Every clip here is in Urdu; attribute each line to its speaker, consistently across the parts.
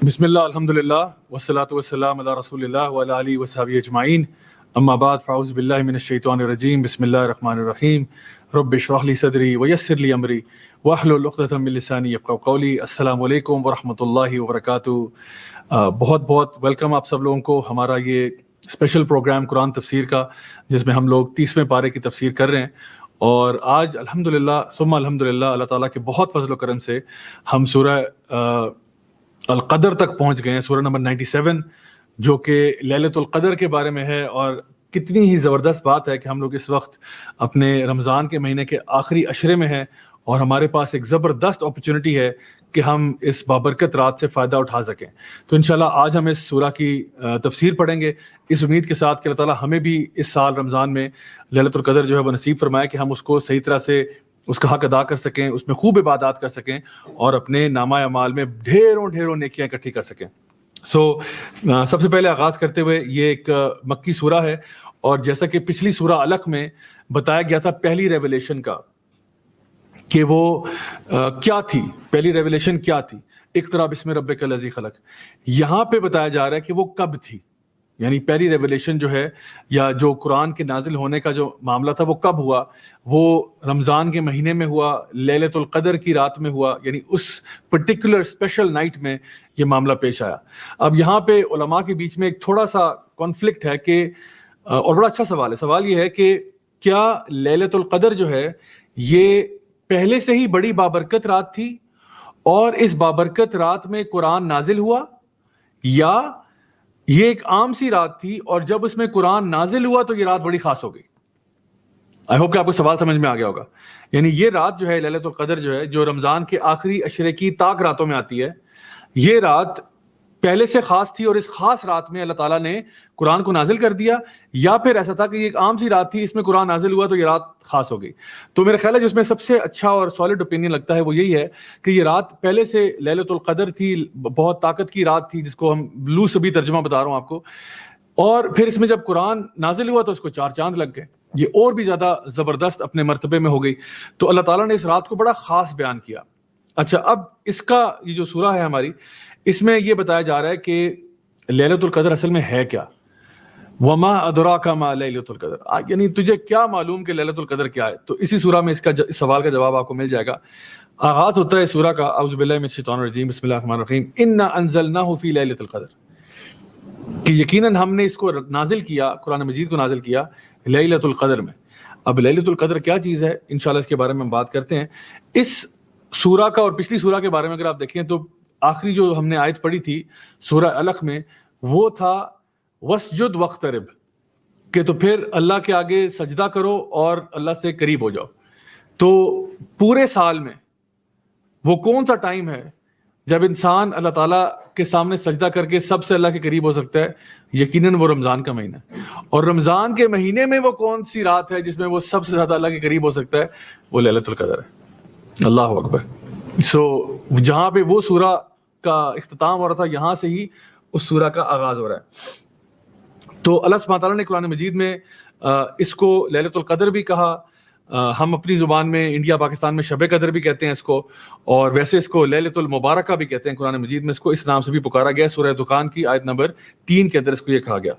Speaker 1: بسم اللہ الحمدللہ والصلاۃ والسلام علی رسول اللہ وعلی آلہ وصحبہ اجمعین، اما بعد فاعوذ باللہ من الشیطان الرجیم، بسم اللہ الرحمن الرحیم، رب اشرح لی صدری ویسر لی امری واحلل عقدۃ من لسانی یفقہوا قولی۔ السلام علیکم ورحمۃ اللہ وبرکاتہ۔ بہت بہت ویلکم آپ سب لوگوں کو ہمارا یہ اسپیشل پروگرام قرآن تفسیر کا، جس میں ہم لوگ 30ویں پارے کی تفسیر کر رہے ہیں۔ اور آج الحمدللہ ثم الحمدللہ اللہ تعالیٰ کے بہت فضل و کرم سے ہم سورہ القدر تک پہنچ گئے ہیں، سورہ نمبر 97، جو کہ لیلۃ القدر کے بارے میں ہے۔ اور کتنی ہی زبردست بات ہے کہ ہم لوگ اس وقت اپنے رمضان کے مہینے کے آخری عشرے میں ہیں، اور ہمارے پاس ایک زبردست اپرچونٹی ہے کہ ہم اس بابرکت رات سے فائدہ اٹھا سکیں۔ تو انشاءاللہ آج ہم اس سورہ کی تفسیر پڑھیں گے، اس امید کے ساتھ کہ اللہ تعالیٰ ہمیں بھی اس سال رمضان میں لیلۃ القدر جو ہے وہ نصیب فرمائے کہ ہم اس کو صحیح طرح سے اس کا حق ادا کر سکیں، اس میں خوب عبادات کر سکیں، اور اپنے نامہ اعمال میں ڈھیروں نیکیاں اکٹھی کر سکیں۔ سب سے پہلے آغاز کرتے ہوئے یہ ایک مکی سورہ ہے، اور جیسا کہ پچھلی سورہ علق میں بتایا گیا تھا پہلی ریویلیشن کا کہ وہ کیا تھی، پہلی ریویلیشن کیا تھی، اقرا بسم ربک الذی خلق۔ یہاں پہ بتایا جا رہا ہے کہ وہ کب تھی، یعنی پہلی ریویلیشن جو ہے یا جو قرآن کے نازل ہونے کا جو معاملہ تھا وہ کب ہوا؟ وہ رمضان کے مہینے میں ہوا، لیلۃ القدر کی رات میں ہوا، یعنی اس پرٹیکولر اسپیشل نائٹ میں یہ معاملہ پیش آیا۔ اب یہاں پہ علماء کے بیچ میں ایک تھوڑا سا کانفلکٹ ہے کہ، اور بڑا اچھا سوال ہے، سوال یہ ہے کہ کیا لیلۃ القدر جو ہے یہ پہلے سے ہی بڑی بابرکت رات تھی اور اس بابرکت رات میں قرآن نازل ہوا، یا یہ ایک عام سی رات تھی اور جب اس میں قرآن نازل ہوا تو یہ رات بڑی خاص ہو گئی؟ آئی ہوپ کہ آپ کو سوال سمجھ میں آ گیا ہوگا۔ یعنی یہ رات جو ہے لیلۃ القدر جو ہے، جو رمضان کے آخری عشرے کی طاق راتوں میں آتی ہے، یہ رات پہلے سے خاص تھی اور اس خاص رات میں اللہ تعالیٰ نے قرآن کو نازل کر دیا، یا پھر ایسا تھا کہ یہ ایک عام سی رات تھی، اس میں قرآن نازل ہوا تو یہ رات خاص ہو گئی؟ تو میرا خیال ہے جس میں سب سے اچھا اور سالڈ اوپینین لگتا ہے وہ یہی ہے کہ یہ رات پہلے سے لیلۃ القدر تھی، بہت طاقت کی رات تھی، جس کو ہم لو سبھی ترجمہ بتا رہا ہوں آپ کو، اور پھر اس میں جب قرآن نازل ہوا تو اس کو 4 چاند لگ گئے، یہ اور بھی زیادہ زبردست اپنے مرتبے میں ہو گئی۔ تو اللہ تعالیٰ نے اس رات کو بڑا خاص بیان کیا۔ اچھا، اب اس کا یہ جو سورہ ہے ہماری، اس میں یہ بتایا جا رہا ہے کہ لیلۃ القدر اصل میں ہے کیا؟ وما ادراک ما لیلۃ القدر، یعنی تجھے کیا معلوم کہ لیلۃ القدر کیا ہے؟ تو اسی سورہ میں اس سوال کا جواب آپ کو مل جائے گا۔ آغاز ہوتا ہے سورہ کا، اعوذ باللہ من الشیطان الرجیم، بسم اللہ الرحمن الرحیم، انا انزلناہ فی لیلۃ القدر، کہ یقیناً ہم نے اس کو نازل کیا، قرآن مجید کو نازل کیا لیلۃ القدر میں۔ اب لیلۃ القدر کیا چیز ہے، انشاءاللہ اس کے بارے میں ہم بات کرتے ہیں۔ اس سورہ کا اور پچھلی سورہ کے بارے میں اگر آپ دیکھیں تو آخری جو ہم نے آیت پڑھی تھی سورہ علق میں، وہ تھا وسجد واقترب، کہ تو پھر اللہ کے آگے سجدہ کرو اور اللہ سے قریب ہو جاؤ۔ تو پورے سال میں وہ کون سا ٹائم ہے جب انسان اللہ تعالیٰ کے سامنے سجدہ کر کے سب سے اللہ کے قریب ہو سکتا ہے؟ یقیناً وہ رمضان کا مہینہ ہے۔ اور رمضان کے مہینے میں وہ کون سی رات ہے جس میں وہ سب سے زیادہ اللہ کے قریب ہو سکتا ہے؟ وہ لیلۃ القدر ہے۔ اللہ اکبر۔ جہاں پہ وہ سورہ کا اختتام ہو رہا تھا، یہاں سے ہی اس سورہ کا آغاز ہو رہا ہے۔ تو اللہ سبحانہ تعالیٰ نے قرآن مجید میں اس کو لیلۃ القدر بھی کہا، ہم اپنی زبان میں انڈیا پاکستان میں شب قدر بھی کہتے ہیں اس کو، اور ویسے اس کو لیلۃ المبارکہ بھی کہتے ہیں۔ قرآن مجید میں اس کو اس نام سے بھی پکارا گیا، سورہ دخان کی آیت نمبر 3 کے اندر اس کو یہ کہا گیا۔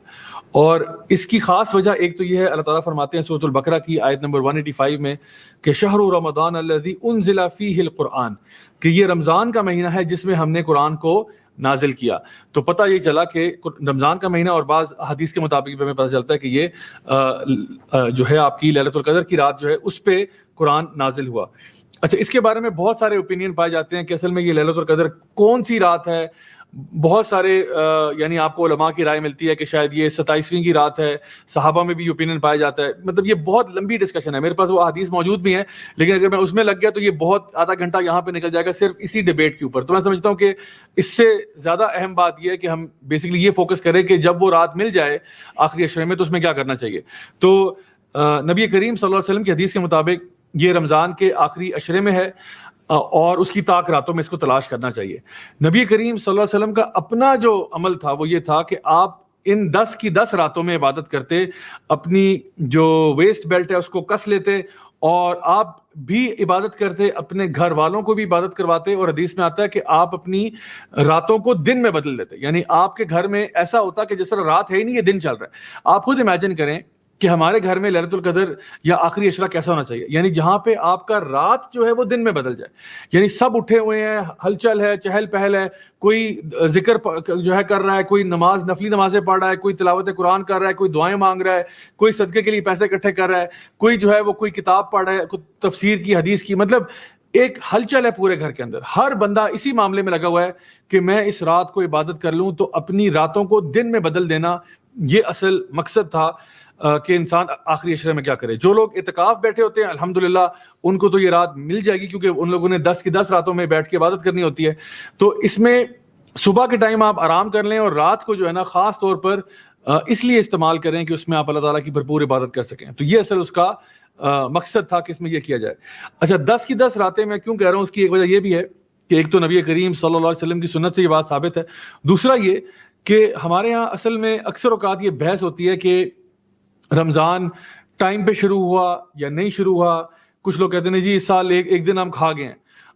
Speaker 1: اور اس کی خاص وجہ ایک تو یہ ہے، اللہ تعالیٰ فرماتے ہیں سورۃ البقرہ کی آیت نمبر 185 میں کہ شہر رمضان الذی انزل فیہ القرآن، کہ یہ رمضان کا مہینہ ہے جس میں ہم نے قرآن کو نازل کیا۔ تو پتہ یہ چلا کہ رمضان کا مہینہ، اور بعض حدیث کے مطابق بھی ہمیں پتہ چلتا ہے کہ یہ جو ہے آپ کی لیلۃ القدر کی رات جو ہے اس پہ قرآن نازل ہوا۔ اچھا، اس کے بارے میں بہت سارے اوپینین پائے جاتے ہیں کہ اصل میں یہ لیلۃ القدر کون سی رات ہے۔ بہت سارے یعنی آپ کو علماء کی رائے ملتی ہے کہ شاید یہ 27ویں کی رات ہے، صحابہ میں بھی اوپینین پایا جاتا ہے۔ مطلب یہ بہت لمبی ڈسکشن ہے، میرے پاس وہ حدیث موجود بھی ہیں، لیکن اگر میں اس میں لگ گیا تو یہ بہت آدھا گھنٹہ یہاں پہ نکل جائے گا صرف اسی ڈیبیٹ کے اوپر۔ تو میں سمجھتا ہوں کہ اس سے زیادہ اہم بات یہ ہے کہ ہم بیسیکلی یہ فوکس کریں کہ جب وہ رات مل جائے آخری عشرے میں تو اس میں کیا کرنا چاہیے۔ تو نبی کریم صلی اللہ علیہ وسلم کی حدیث کے مطابق یہ رمضان کے آخری عشرے میں ہے، اور اس کی طاق راتوں میں اس کو تلاش کرنا چاہیے۔ نبی کریم صلی اللہ علیہ وسلم کا اپنا جو عمل تھا وہ یہ تھا کہ آپ ان 10 کی 10 راتوں میں عبادت کرتے، اپنی جو ویسٹ بیلٹ ہے اس کو کس لیتے اور آپ بھی عبادت کرتے, اپنے گھر والوں کو بھی عبادت کرواتے, اور حدیث میں آتا ہے کہ آپ اپنی راتوں کو دن میں بدل دیتے. یعنی آپ کے گھر میں ایسا ہوتا کہ جس طرح رات ہے ہی نہیں, یہ دن چل رہا ہے. آپ خود امیجن کریں کہ ہمارے گھر میں لیلۃ القدر یا آخری عشرہ کیسا ہونا چاہیے, یعنی جہاں پہ آپ کا رات جو ہے وہ دن میں بدل جائے. یعنی سب اٹھے ہوئے ہیں, ہلچل ہے, چہل پہل ہے, کوئی ذکر جو ہے کر رہا ہے, کوئی نماز نفلی نمازیں پڑھ رہا ہے, کوئی تلاوت قرآن کر رہا ہے, کوئی دعائیں مانگ رہا ہے, کوئی صدقے کے لیے پیسے اکٹھے کر رہا ہے, کوئی جو ہے وہ کوئی کتاب پڑھ رہا ہے, کوئی تفسیر کی, حدیث کی, مطلب ایک ہلچل ہے پورے گھر کے اندر. ہر بندہ اسی معاملے میں لگا ہوا ہے کہ میں اس رات کو عبادت کر لوں. تو اپنی راتوں کو دن میں بدل دینا, یہ اصل مقصد تھا کہ انسان آخری عشرے میں کیا کرے. جو لوگ اعتکاف بیٹھے ہوتے ہیں الحمدللہ ان کو تو یہ رات مل جائے گی, کیونکہ ان لوگوں نے 10 کی 10 راتوں میں بیٹھ کے عبادت کرنی ہوتی ہے. تو اس میں صبح کے ٹائم آپ آرام کر لیں, اور رات کو جو ہے نا خاص طور پر اس لیے استعمال کریں کہ اس میں آپ اللہ تعالیٰ کی بھرپور عبادت کر سکیں. تو یہ اصل اس کا مقصد تھا کہ اس میں یہ کیا جائے. اچھا, 10 کی 10 راتیں میں کیوں کہہ رہا ہوں, اس کی ایک وجہ یہ بھی ہے کہ ایک تو نبی کریم صلی اللہ علیہ وسلم کی سنت سے یہ بات ثابت ہے. دوسرا یہ کہ ہمارے ہاں اصل میں اکثر اوقات یہ بحث ہوتی ہے کہ رمضان ٹائم پہ شروع ہوا یا نہیں شروع ہوا. کچھ لوگ کہتے ہیں جی اس سال ایک دن ہم کھا گئے ہیں.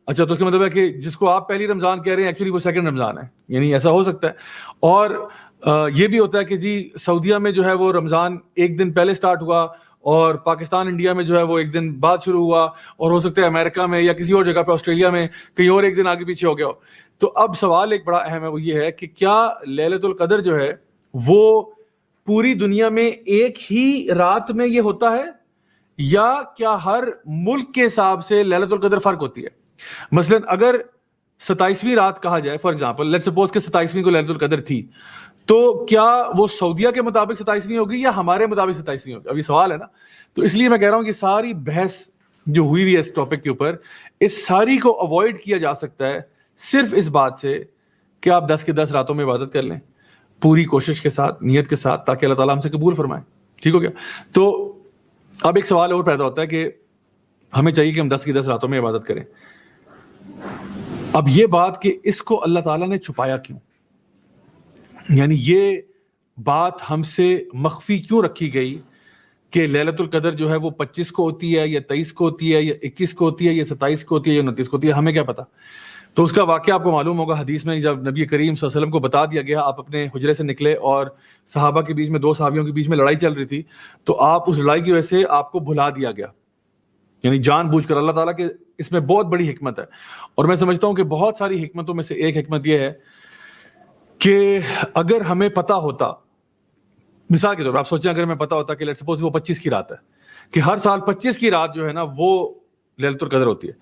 Speaker 1: اچھا, تو اس کا مطلب ہے کہ جس کو آپ پہلی رمضان کہہ رہے ہیں ایکچولی وہ سیکنڈ رمضان ہے, یعنی ایسا ہو سکتا ہے. اور یہ بھی ہوتا ہے کہ جی سعودیہ میں جو ہے وہ رمضان ایک دن پہلے سٹارٹ ہوا, اور پاکستان انڈیا میں جو ہے وہ ایک دن بعد شروع ہوا, اور ہو سکتا ہے امریکہ میں یا کسی اور جگہ پہ آسٹریلیا میں کہیں اور ایک دن آگے پیچھے ہو گیا ہو. تو اب سوال ایک بڑا اہم ہے, وہ یہ ہے کہ کیا لیلۃ القدر جو ہے وہ پوری دنیا میں ایک ہی رات میں یہ ہوتا ہے, یا کیا ہر ملک کے حساب سے لیلۃ القدر فرق ہوتی ہے؟ مثلا اگر 27ویں رات کہا جائے, فار ایگزامپل لیٹس سپوز کہ 27ویں کو لیلۃ القدر تھی, تو کیا وہ سعودیہ کے مطابق 27ویں ہوگی یا ہمارے مطابق 27ویں ہوگی؟ ابھی سوال ہے نا. تو اس لیے میں کہہ رہا ہوں کہ ساری بحث جو ہوئی ہے اس ٹاپک کے اوپر, اس ساری کو اوائڈ کیا جا سکتا ہے صرف اس بات سے کہ آپ 10 کی 10 راتوں میں عبادت کر لیں پوری کوشش کے ساتھ, نیت کے ساتھ, تاکہ اللہ تعالیٰ ہم سے قبول فرمائے. ٹھیک ہو گیا؟ تو اب ایک سوال اور پیدا ہوتا ہے کہ ہمیں چاہیے کہ ہم 10 کی 10 راتوں میں عبادت کریں. اب یہ بات کہ اس کو اللہ تعالیٰ نے چھپایا کیوں, یعنی یہ بات ہم سے مخفی کیوں رکھی گئی کہ لیلۃ القدر جو ہے وہ 25 کو ہوتی ہے یا 23 کو ہوتی ہے یا 21 کو ہوتی ہے یا 27 کو ہوتی ہے یا 29 کو ہوتی ہے, ہمیں کیا پتا. تو اس کا واقعہ آپ کو معلوم ہوگا, حدیث میں جب نبی کریم صلی اللہ علیہ وسلم کو بتا دیا گیا, آپ اپنے حجرے سے نکلے اور صحابہ کے بیچ میں, 2 صحابیوں کے بیچ میں لڑائی چل رہی تھی, تو آپ اس لڑائی کی وجہ سے آپ کو بھلا دیا گیا, یعنی جان بوجھ کر. اللہ تعالیٰ کے اس میں بہت بڑی حکمت ہے, اور میں سمجھتا ہوں کہ بہت ساری حکمتوں میں سے ایک حکمت یہ ہے کہ اگر ہمیں پتا ہوتا, مثال کے طور پر آپ سوچیں اگر ہمیں پتا ہوتا کہ لیٹس سپوز وہ 25 کی رات ہے, کہ ہر سال 25 کی رات جو ہے نا وہ لیلۃ القدر ہوتی ہے,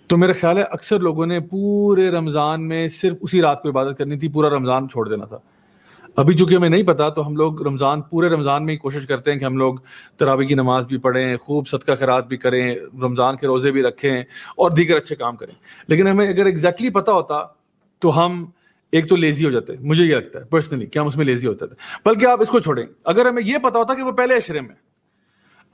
Speaker 1: تو میرا خیال ہے اکثر لوگوں نے پورے رمضان میں صرف اسی رات کو عبادت کرنی تھی, پورا رمضان چھوڑ دینا تھا. ابھی چونکہ ہمیں نہیں پتا, تو ہم لوگ پورے رمضان میں ہی کوشش کرتے ہیں کہ ہم لوگ تراویح کی نماز بھی پڑھیں, خوب صدقہ خیرات بھی کریں, رمضان کے روزے بھی رکھیں, اور دیگر اچھے کام کریں. لیکن ہمیں اگر ایگزیکٹلی پتا ہوتا تو ہم ایک تو لیزی ہو جاتے, مجھے یہ لگتا ہے پرسنلی کہ ہم اس میں لیزی ہوتے تھے. بلکہ آپ اس کو چھوڑیں, اگر ہمیں یہ پتا ہوتا کہ وہ پہلے عشرے میں,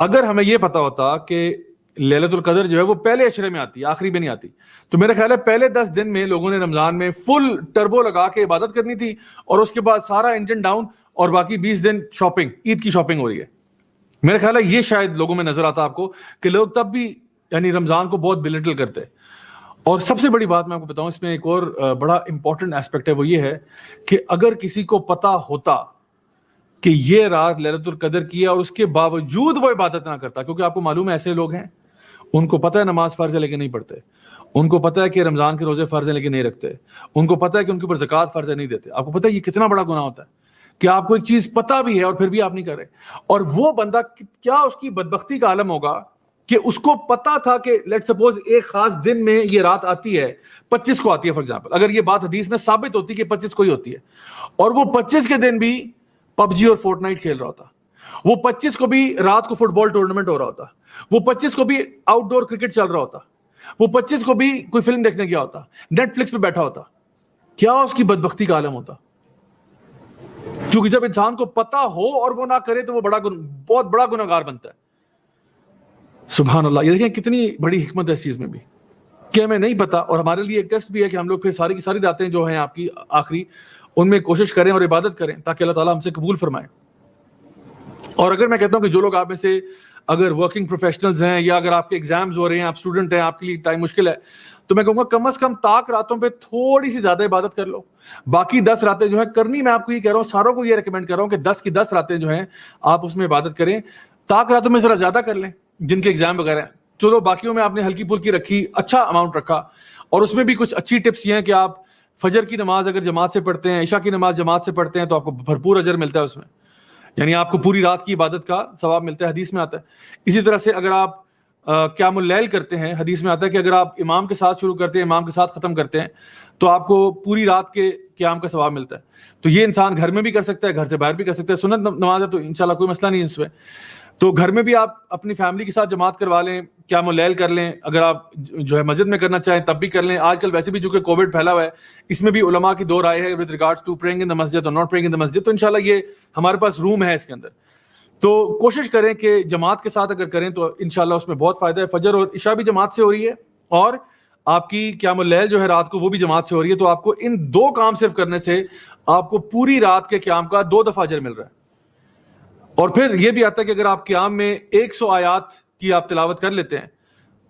Speaker 1: اگر ہمیں یہ پتا ہوتا کہ لیلۃ القدر جو ہے وہ پہلے عشرے میں آتی ہے, آخری میں نہیں آتی, تو میرا خیال ہے پہلے 10 دن میں لوگوں نے رمضان میں فل ٹربو لگا کے عبادت کرنی تھی, اور اس کے بعد سارا انجن ڈاؤن, اور باقی 20 دن شاپنگ, عید کی شاپنگ ہو رہی ہے. میرا خیال ہے یہ شاید لوگوں میں نظر آتا آپ کو کہ لوگ تب بھی یعنی رمضان کو بہت بلٹل کرتے. اور سب سے بڑی بات میں آپ کو بتاؤں, اس میں ایک اور بڑا امپورٹنٹ ایسپیکٹ ہے, وہ یہ ہے کہ اگر کسی کو پتا ہوتا کہ یہ رات لیلۃ القدر کی ہے اور اس کے باوجود وہ عبادت نہ کرتا, کیونکہ آپ کو معلوم ہے ایسے لوگ ہیں, ان کو پتہ ہے نماز فرض ہے لیکن نہیں پڑھتے, ان کو پتہ ہے کہ رمضان کے روزے فرض ہیں لیکن نہیں رکھتے, ان کو پتہ ہے کہ ان کے اوپر زکوٰۃ فرض ہے نہیں دیتے. آپ کو پتہ ہے یہ کتنا بڑا گناہ ہوتا ہے کہ آپ کو ایک چیز پتہ بھی ہے اور پھر بھی آپ نہیں کر رہے. اور وہ بندہ کیا اس کی بدبختی کا عالم ہوگا کہ اس کو پتا تھا کہ لیٹ سپوز ایک خاص دن میں یہ رات آتی ہے, 25 کو آتی ہے فار ایگزامپل, اگر یہ بات حدیث میں ثابت ہوتی کہ 25 کو ہی ہوتی ہے, اور وہ 25 کے دن بھی PUBG اور فورٹنائٹ کھیل رہا ہوتا, وہ 25 کو بھی رات کو فٹ بال ٹورنامنٹ ہو رہا ہوتا, وہ 25 کو بھی آؤٹ ڈور کرکٹ چل رہا ہوتا, وہ 25 کو بھی کوئی فلم دیکھنے گیا ہوتا, نیٹ فلکس پہ بیٹھا ہوتا, کیا اس کی بدبختی کا عالم ہوتا. کیونکہ جب انسان کو پتا ہو اور وہ نہ کرے تو وہ بہت بڑا گناہگار بنتا ہے. سبحان اللہ, یہ دیکھیں کتنی بڑی حکمت ہے اس چیز میں بھی کہ ہمیں نہیں پتا, اور ہمارے لیے ایک ٹیسٹ بھی ہے کہ ہم لوگ پھر ساری کی ساری راتیں جو ہیں آپ کی آخری, ان میں کوشش کریں اور عبادت کریں تاکہ اللہ تعالیٰ ہم سے قبول فرمائے. اور اگر میں کہتا ہوں کہ جو لوگ آپ میں سے اگر ورکنگ پروفیشنلز ہیں یا اگر آپ کے ایگزامز ہو رہے ہیں, آپ اسٹوڈنٹ ہیں, آپ کے لیے ٹائم مشکل ہے, تو میں کہوں گا کم از کم طاق راتوں پہ تھوڑی سی زیادہ عبادت کر لو. باقی 10 راتیں جو ہیں کرنی, میں آپ کو یہ کہہ رہا ہوں, ساروں کو یہ ریکمینڈ کر رہا ہوں کہ 10 کی 10 راتیں جو ہیں آپ اس میں عبادت کریں. طاق راتوں میں ذرا زیادہ کر لیں جن کے ایگزام وغیرہ ہیں, چلو باقیوں میں آپ نے ہلکی پھلکی رکھی, اچھا اماؤنٹ رکھا. اور اس میں بھی کچھ اچھی ٹپس یہ ہیں کہ آپ فجر کی نماز اگر جماعت سے پڑھتے ہیں, عشاء کی نماز جماعت سے پڑھتے ہیں, تو آپ کو بھرپور اجر ملتا ہے اس میں, یعنی آپ کو پوری رات کی عبادت کا ثواب ملتا ہے, حدیث میں آتا ہے. اسی طرح سے اگر آپ قیام اللیل کرتے ہیں, حدیث میں آتا ہے کہ اگر آپ امام کے ساتھ شروع کرتے ہیں, امام کے ساتھ ختم کرتے ہیں, تو آپ کو پوری رات کے قیام کا ثواب ملتا ہے. تو یہ انسان گھر میں بھی کر سکتا ہے, گھر سے باہر بھی کر سکتا ہے. سنت نماز ہے تو انشاءاللہ کوئی مسئلہ نہیں ہے اس میں. تو گھر میں بھی آپ اپنی فیملی کے ساتھ جماعت کروا لیں, قیام اللیل کر لیں. اگر آپ جو ہے مسجد میں کرنا چاہیں تب بھی کر لیں. آج کل ویسے بھی چونکہ کووڈ پھیلا ہوا ہے, اس میں بھی علماء کی 2 رائے ہے with regards to praying in the masjid or not praying in the masjid. تو انشاءاللہ یہ ہمارے پاس روم ہے اس کے اندر, تو کوشش کریں کہ جماعت کے ساتھ اگر کریں تو انشاءاللہ اس میں بہت فائدہ ہے. فجر اور عشاء بھی جماعت سے ہو رہی ہے, اور آپ کی قیام اللیل جو ہے رات کو وہ بھی جماعت سے ہو رہی ہے. تو آپ کو ان 2 کام صرف کرنے سے آپ کو پوری رات کے قیام کا 2 دفعہ اجر مل رہا ہے. اور پھر یہ بھی آتا ہے کہ اگر آپ قیام میں 100 آیات کی آپ تلاوت کر لیتے ہیں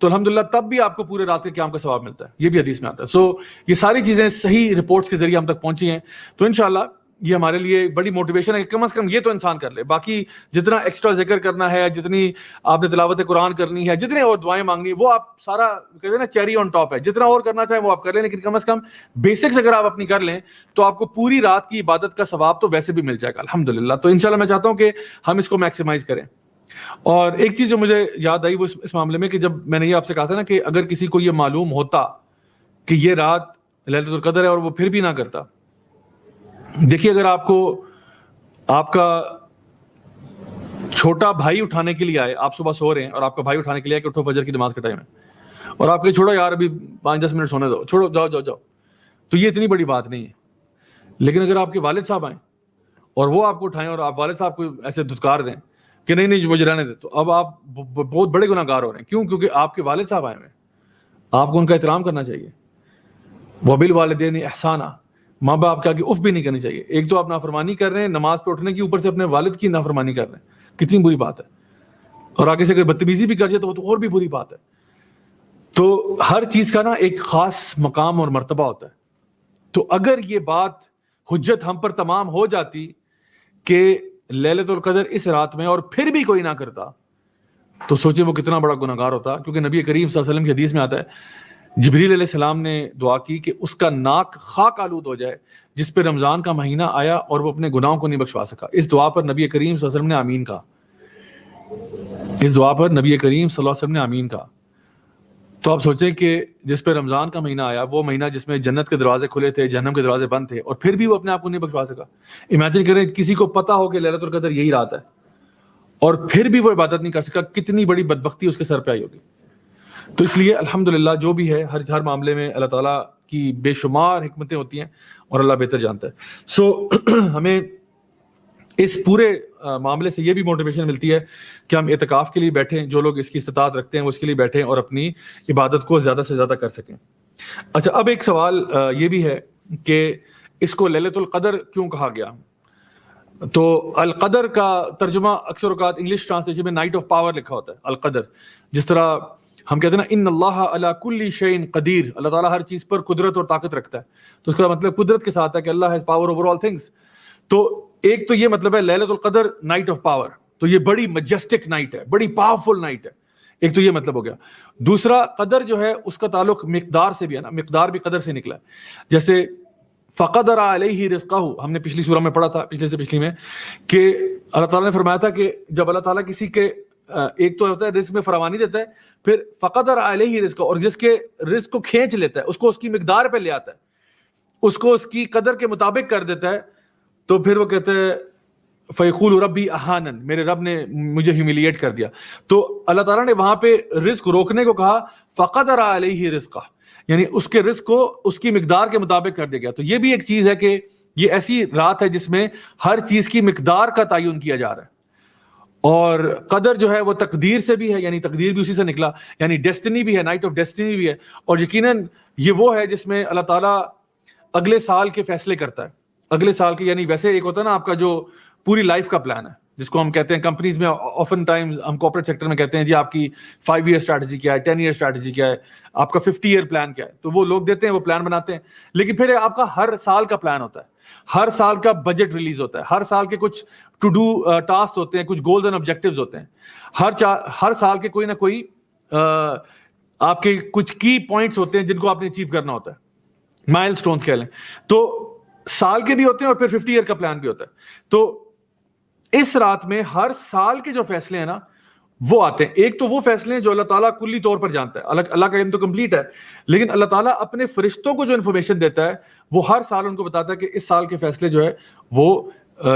Speaker 1: تو الحمدللہ تب بھی آپ کو پورے رات کے قیام کا ثواب ملتا ہے. یہ بھی حدیث میں آتا ہے. سو یہ ساری چیزیں صحیح رپورٹس کے ذریعے ہم تک پہنچی ہیں, تو انشاءاللہ یہ ہمارے لیے بڑی موٹیویشن ہے کہ کم از کم یہ تو انسان کر لے. باقی جتنا ایکسٹرا ذکر کرنا ہے, جتنی آپ نے تلاوت قرآن کرنی ہے, جتنے اور دعائیں مانگنی ہے, وہ آپ سارا کہتے ہیں نا چیری آن ٹاپ ہے, جتنا اور کرنا چاہیں وہ آپ کر لیں, لیکن کم از کم بیسکس اگر آپ اپنی کر لیں تو آپ کو پوری رات کی عبادت کا ثواب تو ویسے بھی مل جائے گا الحمدللہ. تو انشاءاللہ میں چاہتا ہوں کہ ہم اس کو میکسیمائز کریں. اور ایک چیز جو مجھے یاد آئی وہ اس معاملے میں کہ جب میں نے یہ آپ سے کہا تھا نا کہ اگر کسی کو یہ معلوم ہوتا کہ یہ رات لیلۃ القدر ہے اور وہ پھر بھی نہ کرتا, دیکھیے اگر آپ کو آپ کا چھوٹا بھائی اٹھانے کے لیے آئے, آپ صبح سو رہے ہیں اور آپ کا بھائی اٹھانے کے لیے آئے کہ اٹھو فجر کی نماز کا ٹائم ہے, اور آپ کہیں چھوڑو یار ابھی 5-10 منٹ سونے دو, چھوڑو جاؤ جاؤ جاؤ, تو یہ اتنی بڑی بات نہیں ہے. لیکن اگر آپ کے والد صاحب آئیں اور وہ آپ کو اٹھائیں اور آپ والد صاحب کو ایسے دھتکار دیں کہ نہیں نہیں مجھے رہنے دے, تو اب آپ بہت بڑے گناہ گار ہو رہے ہیں. کیوں؟ کیونکہ آپ کے والد صاحب آئے ہوئے ہیں, آپ کو ان کا احترام کرنا چاہیے. وبالوالدین احسانا, ماں باپ کے آگے اف بھی نہیں کرنی چاہیے. ایک تو آپ نافرمانی کر رہے ہیں نماز پہ اٹھنے کی, اوپر سے اپنے والد کی نافرمانی کر رہے ہیں, کتنی بری بات ہے. اور آگے سے اگر بدتمیزی بھی کر جائے تو وہ تو اور بھی بری بات ہے. تو ہر چیز کا نا ایک خاص مقام اور مرتبہ ہوتا ہے. تو اگر یہ بات حجت ہم پر تمام ہو جاتی کہ لیلۃ القدر اس رات میں اور پھر بھی کوئی نہ کرتا, تو سوچے وہ کتنا بڑا گناہ گار ہوتا. کیونکہ نبی کریم صلی اللہ علیہ وسلم کی حدیث میں آتا ہے جبریل علیہ السلام نے دعا کی کہ اس کا ناک خاک آلود ہو جائے جس پہ رمضان کا مہینہ آیا اور وہ اپنے گناہوں کو نہیں بخشوا سکا. اس دعا پر نبی کریم صلی اللہ علیہ وسلم نے آمین کہا. اس دعا پر نبی کریم صلی اللہ علیہ وسلم نے آمین کہا. تو آپ سوچیں کہ جس پہ رمضان کا مہینہ آیا, وہ مہینہ جس میں جنت کے دروازے کھلے تھے, جہنم کے دروازے بند تھے, اور پھر بھی وہ اپنے آپ کو نہیں بخشوا سکا. امیجن کریں کسی کو پتا ہو کہ لیلۃ القدر یہی رات ہے اور پھر بھی وہ عبادت نہیں کر سکا, کتنی بڑی بدبختی اس کے سر پہ آئی ہوگی. تو اس لیے الحمدللہ جو بھی ہے ہر معاملے میں اللہ تعالیٰ کی بے شمار حکمتیں ہوتی ہیں اور اللہ بہتر جانتا ہے. سو ہمیں اس پورے معاملے سے یہ بھی موٹیویشن ملتی ہے کہ ہم اعتکاف کے لیے بیٹھیں, جو لوگ اس کی استطاعت رکھتے ہیں وہ اس کے لیے بیٹھیں اور اپنی عبادت کو زیادہ سے زیادہ کر سکیں. اچھا, اب ایک سوال یہ بھی ہے کہ اس کو لیلۃ القدر کیوں کہا گیا؟ تو القدر کا ترجمہ اکثر اوقات انگلش ٹرانسلیشن میں نائٹ آف پاور لکھا ہوتا ہے. القدر جس طرح ہم کہتے ہیں نا ان اللہ علی کل شیء قدیر, اللہ تعالیٰ ہر چیز پر قدرت اور طاقت رکھتا ہے, تو اس کا مطلب قدرت کے ساتھ ہے کہ اللہ has power over all things. تو ایک تو یہ مطلب ہے لیلۃ القدر نائٹ آف پاور, تو یہ بڑی مجسٹک نائٹ ہے, بڑی پاورفل نائٹ ہے. ایک تو یہ مطلب ہو گیا. دوسرا قدر جو ہے اس کا تعلق مقدار سے بھی ہے نا, مقدار بھی قدر سے نکلا ہے. جیسے فقدر علیہ رزقہ, ہم نے پچھلی سورہ میں پڑھا تھا, پچھلے سے پچھلی میں, کہ اللہ تعالیٰ نے فرمایا تھا کہ جب اللہ تعالیٰ کسی کے ایک تو ہوتا ہے رزق میں فراوانی دیتا ہے, پھر فقدر علیہ رزقہ, اور جس کے رزق کو کھینچ لیتا ہے, اس کو اس کی مقدار پہ لے آتا ہے, اس کو اس کی قدر کے مطابق کر دیتا ہے, تو پھر وہ کہتے ہیں فیقول ربی اہانن, میرے رب نے مجھے ہیوملیٹ کر دیا. تو اللہ تعالیٰ نے وہاں پہ رزق روکنے کو کہا فقدر علیہ رزقہ, یعنی اس کے رزق کو اس کی مقدار کے مطابق کر دیا گیا. تو یہ بھی ایک چیز ہے کہ یہ ایسی رات ہے جس میں ہر چیز کی مقدار کا تعین کیا جا رہا ہے. اور قدر جو ہے وہ تقدیر سے بھی ہے, یعنی تقدیر بھی اسی سے نکلا, یعنی ڈیسٹنی بھی ہے, نائٹ آف ڈیسٹنی بھی ہے. اور یقیناً یہ وہ ہے جس میں اللہ تعالیٰ اگلے سال کے فیصلے کرتا ہے, اگلے سال کے, یعنی ویسے ایک ہوتا ہے نا آپ کا جو پوری لائف کا پلان ہے, جس کو ہم کہتے ہیں کمپنیز میں آفن ٹائمز ہم کارپوریٹ سیکٹر میں کہتے ہیں جی آپ کی 5 ایئر اسٹریٹجی کیا ہے, 10 ایئر اسٹریٹجی کیا ہے, آپ کا 50 ایئر پلان کیا ہے. تو وہ لوگ دیتے ہیں, وہ پلان بناتے ہیں, لیکن پھر آپ کا ہر سال کا پلان ہوتا ہے, ہر سال کا بجٹ ریلیز ہوتا ہے, ہر سال کے کچھ ٹو ڈو ٹاسک ہوتے ہیں, کچھ گولز اینڈ آبجیکٹیوز ہوتے ہیں, ہر سال کے کوئی نہ کوئی آپ کے کچھ کی پوائنٹس ہوتے ہیں جن کو آپ نے اچیو کرنا ہوتا ہے, مائل سٹونز کہہ لیں. تو سال کے بھی ہوتے ہیں اور پھر 50 ایئر کا پلان بھی ہوتا ہے. تو اس رات میں ہر سال کے جو فیصلے ہیں نا وہ آتے ہیں. ایک تو وہ فیصلے ہیں جو اللہ تعالیٰ کلی طور پر جانتا ہے, اللہ کا علم تو کمپلیٹ ہے, لیکن اللہ تعالیٰ اپنے فرشتوں کو جو انفارمیشن دیتا ہے وہ ہر سال ان کو بتاتا ہے کہ اس سال کے فیصلے جو ہے وہ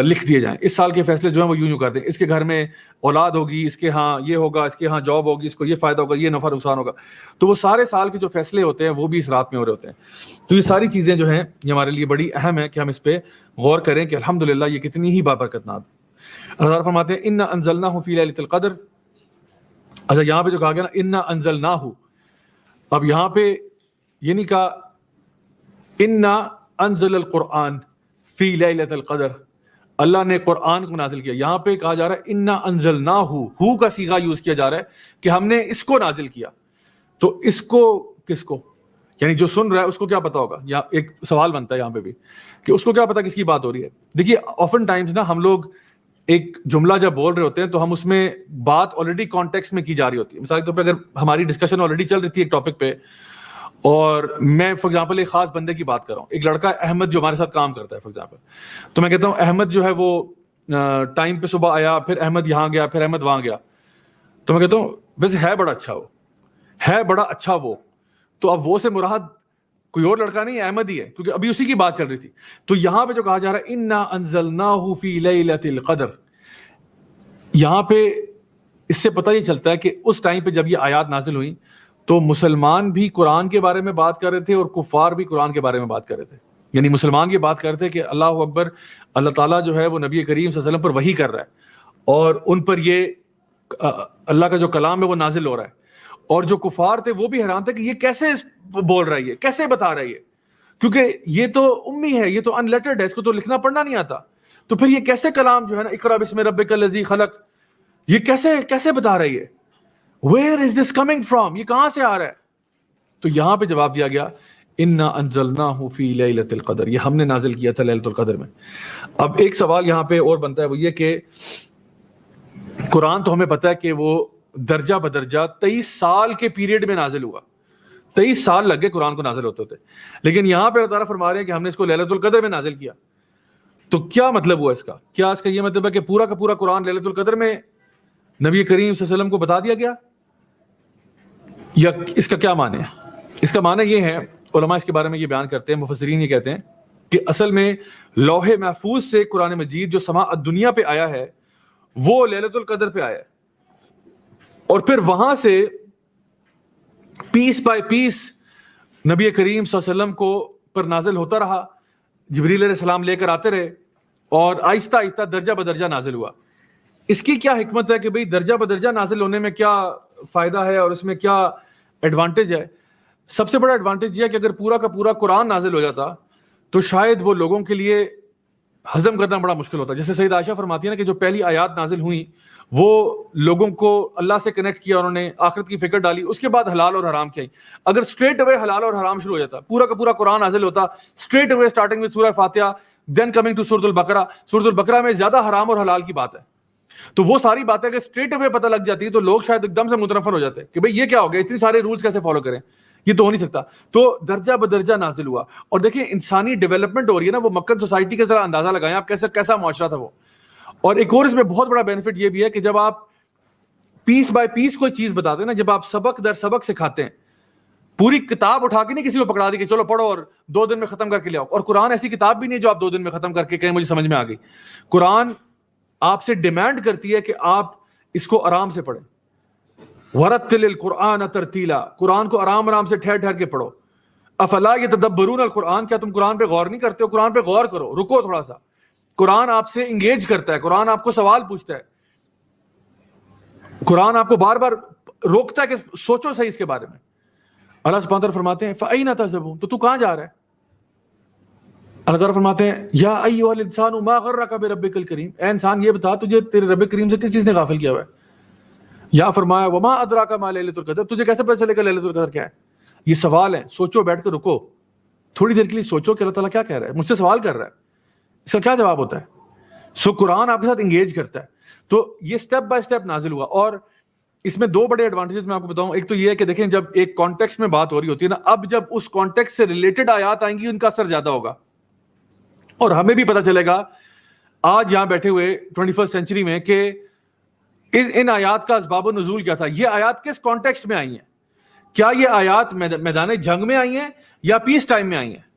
Speaker 1: لکھ دیے جائیں, اس سال کے فیصلے جو ہیں وہ یوں کر دیں, اس کے گھر میں اولاد ہوگی, اس کے ہاں یہ ہوگا, اس کے ہاں جاب ہوگی, اس کو یہ فائدہ ہوگا, یہ نفع نقصان ہوگا. تو وہ سارے سال کے جو فیصلے ہوتے ہیں وہ بھی اس رات میں ہو رہے ہوتے ہیں. تو یہ ساری چیزیں جو ہیں یہ ہمارے لیے بڑی اہم ہے کہ ہم اس پہ غور کریں کہ الحمدللہ یہ کتنی ہی بابرکت نام. اللہ تعالیٰ فرماتے ہیں انا انزلناہ فی لیلۃ القدر. اچھا یہاں پہ جو کہا گیا نا انا انزلناہ, اب یہاں پہ یہ نہیں کہا انا انزل القرآن فی لیلۃ القدر, اللہ نے قرآن کو نازل کیا. یہاں پہ کہا جا رہا ہے انا انزلناہ, ہو کا صیغہ یوز کیا جا رہا ہے کہ ہم نے اس کو نازل کیا. تو اس کو کس کو, یعنی جو سن رہا ہے اس کو کیا پتا ہوگا, یا ایک سوال بنتا ہے یہاں پہ بھی کہ اس کو کیا پتا کس کی بات ہو رہی ہے. دیکھیے آفن ٹائمز نا ہم لوگ ایک جملہ جب بول رہے ہوتے ہیں تو ہم اس میں بات آلریڈی کانٹیکسٹ میں کی جا رہی ہوتی ہے. مثال کے طور پہ اگر ہماری ڈسکشن آلریڈی چل رہی تھی ایک ٹاپک پہ اور میں فار ایگزامپل ایک خاص بندے کی بات کر رہا ہوں, ایک لڑکا احمد جو ہمارے ساتھ کام کرتا ہے فار ایگزامپل, تو میں کہتا ہوں احمد جو ہے وہ ٹائم پہ صبح آیا, پھر احمد یہاں گیا, پھر احمد وہاں گیا. تو میں کہتا ہوں ویسے ہے بڑا اچھا, وہ ہے بڑا اچھا وہ, تو اب وہ سے مراد کوئی اور لڑکا نہیں ہے, احمد ہی ہے, کیونکہ ابھی اسی کی بات چل رہی تھی. تو یہاں پہ جو کہا جا رہا ہے انا انزلناہ فی لیلۃ القدر, یہاں پہ اس سے پتہ یہ چلتا ہے کہ اس ٹائم پہ جب یہ آیات نازل ہوئی تو مسلمان بھی قرآن کے بارے میں بات کر رہے تھے اور کفار بھی قرآن کے بارے میں بات کر رہے تھے. یعنی مسلمان یہ بات کر رہے تھے کہ اللہ اکبر, اللہ تعالیٰ جو ہے وہ نبی کریم صلی اللہ علیہ وسلم پر وحی کر رہا ہے اور ان پر یہ اللہ کا جو کلام ہے وہ نازل ہو رہا ہے. اور جو کفار تھے وہ بھی حیران تھے کہ یہ کیسے بول رہا ہے, یہ کیسے بتا رہا ہے, یہ کیونکہ یہ تو امی ہے, یہ تو ان لیٹرڈ ہے, اس کو تو لکھنا پڑھنا نہیں آتا, تو پھر یہ کیسے کلام جو ہے نا اقرا بسم ربک الذی خلق, یہ کیسے بتا رہی ہے, where is this coming from, یہ کہاں سے آ رہا ہے. تو یہاں پہ جواب دیا گیا انا انزلناہ فی لیلۃ القدر, یہ ہم نے نازل کیا تھا لیلۃ القدر میں. اب ایک سوال یہاں پہ اور بنتا ہے, وہ یہ کہ قرآن تو ہمیں پتہ ہے کہ وہ درجہ بدرجہ 23 سال کے پیریڈ میں نازل ہوا, 23 سال لگ گئے قرآن کو نازل ہوتے ہوتے, لیکن یہاں پہ اللہ تعالیٰ فرما رہے ہیں کہ ہم نے اس کو لیلۃ القدر میں نازل کیا. تو کیا مطلب ہوا اس کا, کیا اس کا یہ مطلب ہے کہ پورا کا پورا قرآن لیلۃ القدر میں نبی کریم صلی اللہ علیہ وسلم کو بتا دیا گیا, یا اس کا کیا معنی ہے؟ اس کا معنی یہ ہے, علماء اس کے بارے میں یہ بیان کرتے ہیں, مفسرین یہ کہتے ہیں کہ اصل میں لوح محفوظ سے قرآن مجید جو سماء دنیا پہ آیا ہے وہ لیلۃ القدر پہ آیا ہے, اور پھر وہاں سے پیس بائی پیس نبی کریم صلی اللہ علیہ وسلم کو پر نازل ہوتا رہا, جبریل علیہ السلام لے کر آتے رہے اور آہستہ آہستہ درجہ بدرجہ نازل ہوا. اس کی کیا حکمت ہے کہ بھئی درجہ بدرجہ نازل ہونے میں کیا فائدہ ہے اور اس میں کیا ایڈوانٹیج ہے؟ سب سے بڑا ایڈوانٹیج یہ ہے کہ اگر پورا کا پورا قرآن نازل ہو جاتا تو شاید وہ لوگوں کے لیے ہضم کرنا بڑا مشکل ہوتا. جیسے سیدہ عائشہ فرماتی ہے نا کہ جو پہلی آیات نازل ہوئیں وہ لوگوں کو اللہ سے کنیکٹ کیا, انہوں نے آخرت کی فکر ڈالی, اس کے بعد حلال اور حرام کیا. اگر اسٹریٹ اوے حلال اور حرام شروع ہو جاتا, پورا کا پورا قرآن نازل ہوتا اسٹریٹ اوے اسٹارٹنگ with سورہ فاتحہ دین کمنگ ٹو سورۃ البقرہ, سورۃ البقرہ میں زیادہ حرام اور حلال کی بات ہے, تو وہ ساری باتیں اگر اسٹریٹ اوے پتہ لگ جاتی تو لوگ شاید ایک دم سے متنفر ہو جاتے کہ بھئی یہ کیا ہو گیا, اتنے سارے رولز کیسے فالو کریں, یہ تو ہو نہیں سکتا. تو درجہ بدرجہ نازل ہوا. اور دیکھیں انسانی ڈیولپمنٹ ہو رہی ہے نا, وہ مکن سوسائٹی کا ذرا اندازہ لگائیں آپ کیسا معاشرہ تھا وہ. اور ایک اور اس میں بہت بڑا بینیفٹ یہ بھی ہے کہ جب آپ پیس بائی پیس کوئی چیز بتاتے ہیں نا, جب آپ سبق در سبق سکھاتے ہیں, پوری کتاب اٹھا کے نہیں کسی کو پکڑا دی کہ چلو پڑھو اور 2 دن میں ختم کر کے لے آؤ. اور قرآن ایسی کتاب بھی نہیں جو آپ 2 دن میں ختم کر کے کہیں مجھے سمجھ میں آ گئی. قرآن آپ سے ڈیمانڈ کرتی ہے کہ آپ اس کو آرام سے پڑھیں. وَرَتِّلِ الْقُرْآنَ تَرْتِيلًا, قرآن کو آرام آرام سے ٹھہر ٹھہر کے پڑھو. افلا يتدبرون القرآن, کیا تم قرآن پہ غور نہیں کرتے ہو؟ قرآن پہ غور کرو, رکو تھوڑا سا. قرآن آپ سے انگیج کرتا ہے, قرآن آپ کو سوال پوچھتا ہے, قرآن آپ کو بار بار روکتا ہے کہ سوچو صحیح اس کے بارے میں. اللہ سبحانہ وتعالیٰ فرماتے ہیں فَأَيْنَ تَذْهَبُونَ, تو کہاں جا رہا ہے؟ اللہ تعالیٰ فرماتے ہیں یا ایھا الانسان ما غرک بربک الکریم، اے انسان یہ بتا تجھے تیرے رب کریم سے کس چیز نے غافل کیا ہوا ہے. یا فرمایا وما ادراک ما لیلۃ القدر، تجھے کیسے پتہ چلے گا لیلۃ القدر کیا ہے. یہ سوال ہے، سوچو، بیٹھ کے رکو تھوڑی دیر کے لیے، سوچو کہ اللہ تعالیٰ کیا کہہ رہا ہے، مجھ سے سوال کر رہا ہے، اس کا کیا جواب ہوتا ہے. سو قرآن آپ کے ساتھ انگیج کرتا ہے. تو یہ سٹیپ بائی سٹیپ نازل ہوا. اور اس میں دو بڑے ایڈوانٹیجز میں آپ کو بتاؤں. ایک تو یہ ہے کہ دیکھیں جب ایک کانٹیکسٹ میں بات ہو رہی ہوتی ہے نا، اب جب اس کانٹیکسٹ سے ریلیٹڈ آیات آئیں گی ان کا اثر زیادہ ہوگا، اور ہمیں بھی پتہ چلے گا آج یہاں بیٹھے ہوئے 21 سینچری میں کہ ان آیات کا اسباب و نزول کیا تھا. یہ آیات کس کانٹیکسٹ میں آئی ہیں؟ کیا یہ آیات میدان جنگ میں آئی ہیں یا پیس ٹائم میں آئی ہیں؟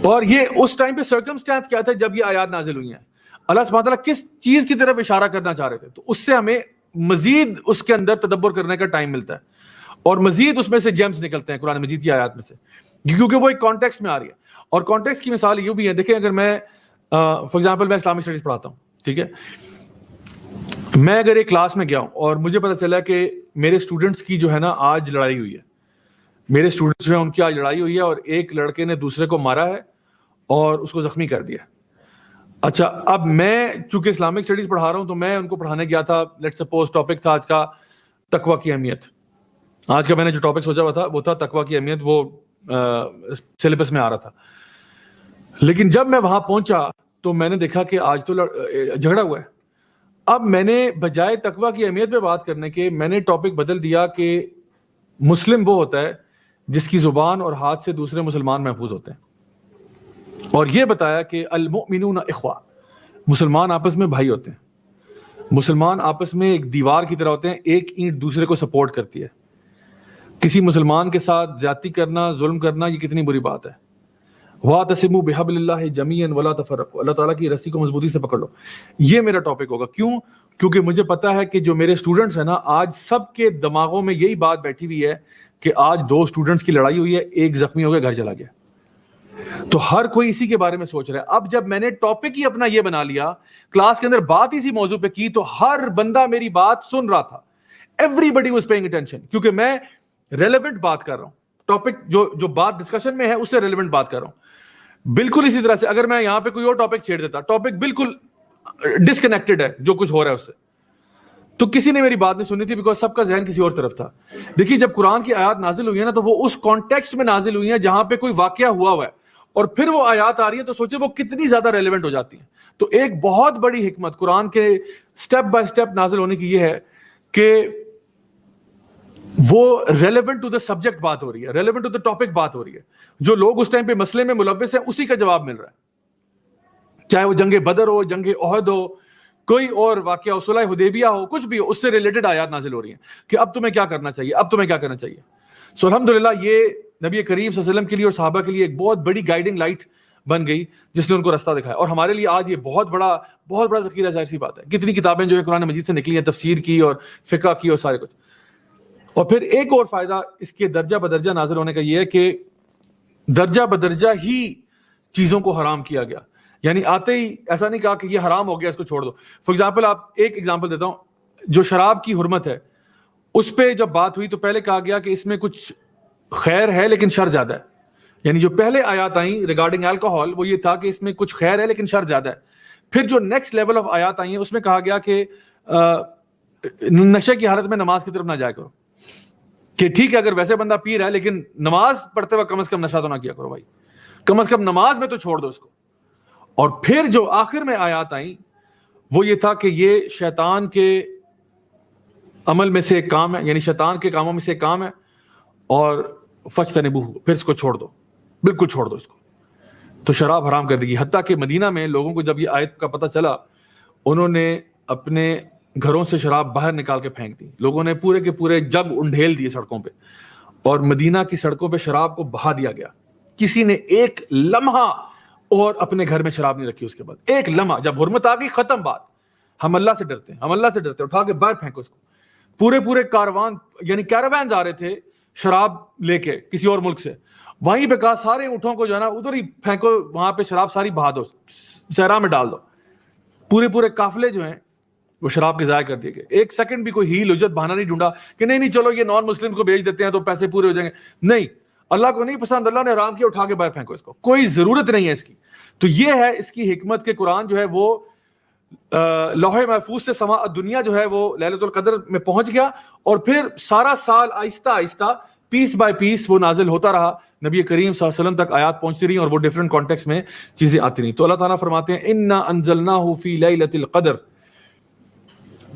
Speaker 1: اور یہ اس ٹائم پہ سرکمسٹانس کیا تھا جب یہ آیات نازل ہوئی ہیں؟ اللہ سبحانہ تعالیٰ کس چیز کی طرف اشارہ کرنا چاہ رہے تھے؟ تو اس سے ہمیں مزید اس کے اندر تدبر کرنے کا ٹائم ملتا ہے، اور مزید اس میں سے جیمز نکلتے ہیں قرآن مجید کی آیات میں سے، کیونکہ وہ ایک کانٹیکسٹ میں آ رہی ہے. اور کانٹیکسٹ کی مثال یہ بھی ہے، دیکھیں اگر میں فار ایگزامپل میں اسلامک اسٹڈیز پڑھاتا ہوں، ٹھیک ہے، میں اگر ایک کلاس میں گیا ہوں اور مجھے پتہ چلا کہ میرے اسٹوڈنٹس کی جو ہے نا آج لڑائی ہوئی ہے، میرے اسٹوڈنٹس جو ہیں ان کی آج لڑائی ہوئی ہے، اور ایک لڑکے نے دوسرے کو مارا ہے اور اس کو زخمی کر دیا. اچھا، اب میں چونکہ اسلامک اسٹڈیز پڑھا رہا ہوں تو میں ان کو پڑھانے گیا تھا. لیٹ سپوز ٹاپک تھا آج کا تقویٰ کی اہمیت. آج کا میں نے جو ٹاپک سوچا ہوا تھا وہ تھا تقویٰ کی اہمیت، وہ سلیبس میں آ رہا تھا. لیکن جب میں وہاں پہنچا تو میں نے دیکھا کہ آج تو جھگڑا ہوا ہے. اب میں نے بجائے تقویٰ کی اہمیت پہ بات کرنے کے میں نے ٹاپک بدل دیا کہ مسلم وہ ہوتا ہے جس کی زبان اور ہاتھ سے دوسرے مسلمان محفوظ ہوتے ہیں، اور یہ بتایا کہ المؤمنون اخوہ، مسلمان آپس میں بھائی ہوتے ہیں، مسلمان آپس میں ایک دیوار کی طرح ہوتے ہیں، ایک اینٹ دوسرے کو سپورٹ کرتی ہے. کسی مسلمان کے ساتھ زیادتی کرنا، ظلم کرنا، یہ کتنی بری بات ہے. وَاعْتَصِمُوا بِحَبْلِ اللَّهِ جَمِيعًا وَلَا تَفَرَّقُوا، اللہ تعالیٰ کی رسی کو مضبوطی سے پکڑ لو. یہ میرا ٹاپک ہوگا. کیوں؟ کیونکہ مجھے پتا ہے کہ جو میرے اسٹوڈنٹس ہیں نا، آج سب کے دماغوں میں یہی بات بیٹھی ہوئی ہے کہ آج دو اسٹوڈنٹس کی لڑائی ہوئی ہے، ایک زخمی ہو گیا، گھر چلا گیا. تو ہر کوئی اسی کے بارے میں سوچ رہا ہے. اب جب میں نے ٹاپک ہی اپنا یہ بنا لیا، کلاس کے اندر بات اسی موضوع پہ کی، تو ہر بندہ میری بات سن رہا تھا. Everybody was paying attention, کیونکہ میں ریلیونٹ بات کر رہا ہوں. ٹاپک جو بات ڈسکشن میں ہے اس سے ریلیونٹ بات کر رہا ہوں. بالکل اسی طرح سے اگر میں یہاں پہ کوئی اور ٹاپک چھیڑ دیتا، ٹاپک بالکل ڈسکنیکٹڈ ہے جو کچھ ہو رہا ہے اس سے، تو کسی نے میری بات نہیں سنی تھی، بیکاز سب کا ذہن کسی اور طرف تھا. دیکھیے جب قرآن کی آیات نازل ہوئی ہے نا، تو وہ اس کانٹیکسٹ میں نازل ہوئی ہیں جہاں پہ کوئی واقعہ ہوا ہے، اور پھر وہ آیات آ رہی ہیں تو سوچے وہ کتنی زیادہ ریلیونٹ ہو جاتی ہیں. تو ایک بہت بڑی حکمت قرآن کے سٹیپ بائی سٹیپ نازل ہونے کی یہ ہے کہ وہ ریلیونٹ ٹو دا سبجیکٹ بات ہو رہی ہے، ریلیونٹ ٹو دا ٹاپک بات ہو رہی ہے. جو لوگ اس ٹائم پہ مسئلے میں ملوث ہیں اسی کا جواب مل رہا ہے، چاہے وہ جنگ بدر ہو، جنگ احد ہو، کوئی اور واقعہ ہو، صلح حدیبیہ ہو، کچھ بھی ہو، اس سے ریلیٹڈ آیات نازل ہو رہی ہیں کہ اب تمہیں کیا کرنا چاہیے، اب تمہیں کیا کرنا چاہیے. سو الحمدللہ یہ نبی کریم صلی اللہ علیہ وسلم کے لیے اور صحابہ کے لیے ایک بہت بڑی گائیڈنگ لائٹ بن گئی جس نے ان کو رستہ دکھایا. اور ہمارے لیے آج یہ بہت بڑا ذخیرہ، ظاہر سی بات ہے. کتنی کتابیں جو ہے قرآن مجید سے نکلی ہیں، تفسیر کی اور فقہ کی اور سارے کچھ. اور پھر ایک اور فائدہ اس کے درجہ بدرجہ نازل ہونے کا یہ ہے کہ درجہ بدرجہ ہی چیزوں کو حرام کیا گیا. یعنی آتے ہی ایسا نہیں کہا کہ یہ حرام ہو گیا اس کو چھوڑ دو. فار ایگزامپل آپ ایک ایگزامپل دیتا ہوں، جو شراب کی حرمت ہے اس پہ جب بات ہوئی تو پہلے کہا گیا کہ اس میں کچھ خیر ہے لیکن شر زیادہ ہے. یعنی جو پہلے آیات آئیں ریگارڈنگ الکوہول وہ یہ تھا کہ اس میں کچھ خیر ہے لیکن شر زیادہ ہے. پھر جو نیکسٹ لیول آف آیات آئی ہیں اس میں کہا گیا کہ نشے کی حالت میں نماز کی طرف نہ جایا کرو، کہ ٹھیک ہے اگر ویسے بندہ پی رہا ہے لیکن نماز پڑھتے وقت کم از کم نشہ تو نہ کیا کرو بھائی، کم از کم نماز میں تو چھوڑ دو اس کو. اور پھر جو آخر میں آیات آئیں وہ یہ تھا کہ یہ شیطان کے عمل میں سے ایک کام ہے، یعنی شیطان کے کاموں میں سے ایک کام ہے، اور فجتنبوہ، پھر اس کو چھوڑ دو، بالکل چھوڑ دو اس کو. تو شراب حرام کر دی گئی. حتیٰ کہ مدینہ میں لوگوں کو جب یہ آیت کا پتہ چلا انہوں نے اپنے گھروں سے شراب باہر نکال کے پھینک دی. لوگوں نے پورے کے پورے جگ انڈھیل دیے سڑکوں پہ، اور مدینہ کی سڑکوں پہ شراب کو بہا دیا گیا. کسی نے ایک لمحہ اور اپنے گھر میں شراب نہیں رکھی. اس کے بعد ایک لمحہ جب حرمت آ گئی ختم بات. ہم اللہ سے ڈرتے ہیں، ہم اللہ سے ڈرتے ہیں، اٹھا کے باہر پھینکو اس کو. پورے کاروان یعنی کیراوینز آ رہے تھے شراب لے کے کسی اور ملک سے، وہیں پہ کہا سارے اونٹوں کو جو ہے نا ادھر ہی پھینکو، وہاں پہ شراب ساری بہا دو، صحرا میں ڈال دو. پورے قافلے جو ہیں وہ شراب کے ضائع کر دیے گئے. ایک سیکنڈ بھی کوئی ہیل حجت بہانہ نہیں ڈھونڈا کہ نہیں چلو یہ نان مسلم کو بھیج دیتے ہیں تو پیسے پورے ہو جائیں گے. نہیں، اللہ کو نہیں پسند, اللہ نے حرام کیا, اٹھا کے باہر پھینکو اس کو, کوئی ضرورت نہیں ہے اس کی. تو یہ ہے اس کی حکمت کہ قرآن جو ہے وہ لوح محفوظ سے سما دنیا جو ہے وہ لیلۃ القدر میں پہنچ گیا, اور پھر سارا سال آہستہ آہستہ پیس بائی پیس وہ نازل ہوتا رہا, نبی کریم صلی اللہ علیہ وسلم تک آیات پہنچتی رہی اور وہ ڈیفرنٹ کانٹیکس میں چیزیں آتی رہی. تو اللہ تعالیٰ فرماتے ہیں انا انزلناہ فی لیلۃ القدر.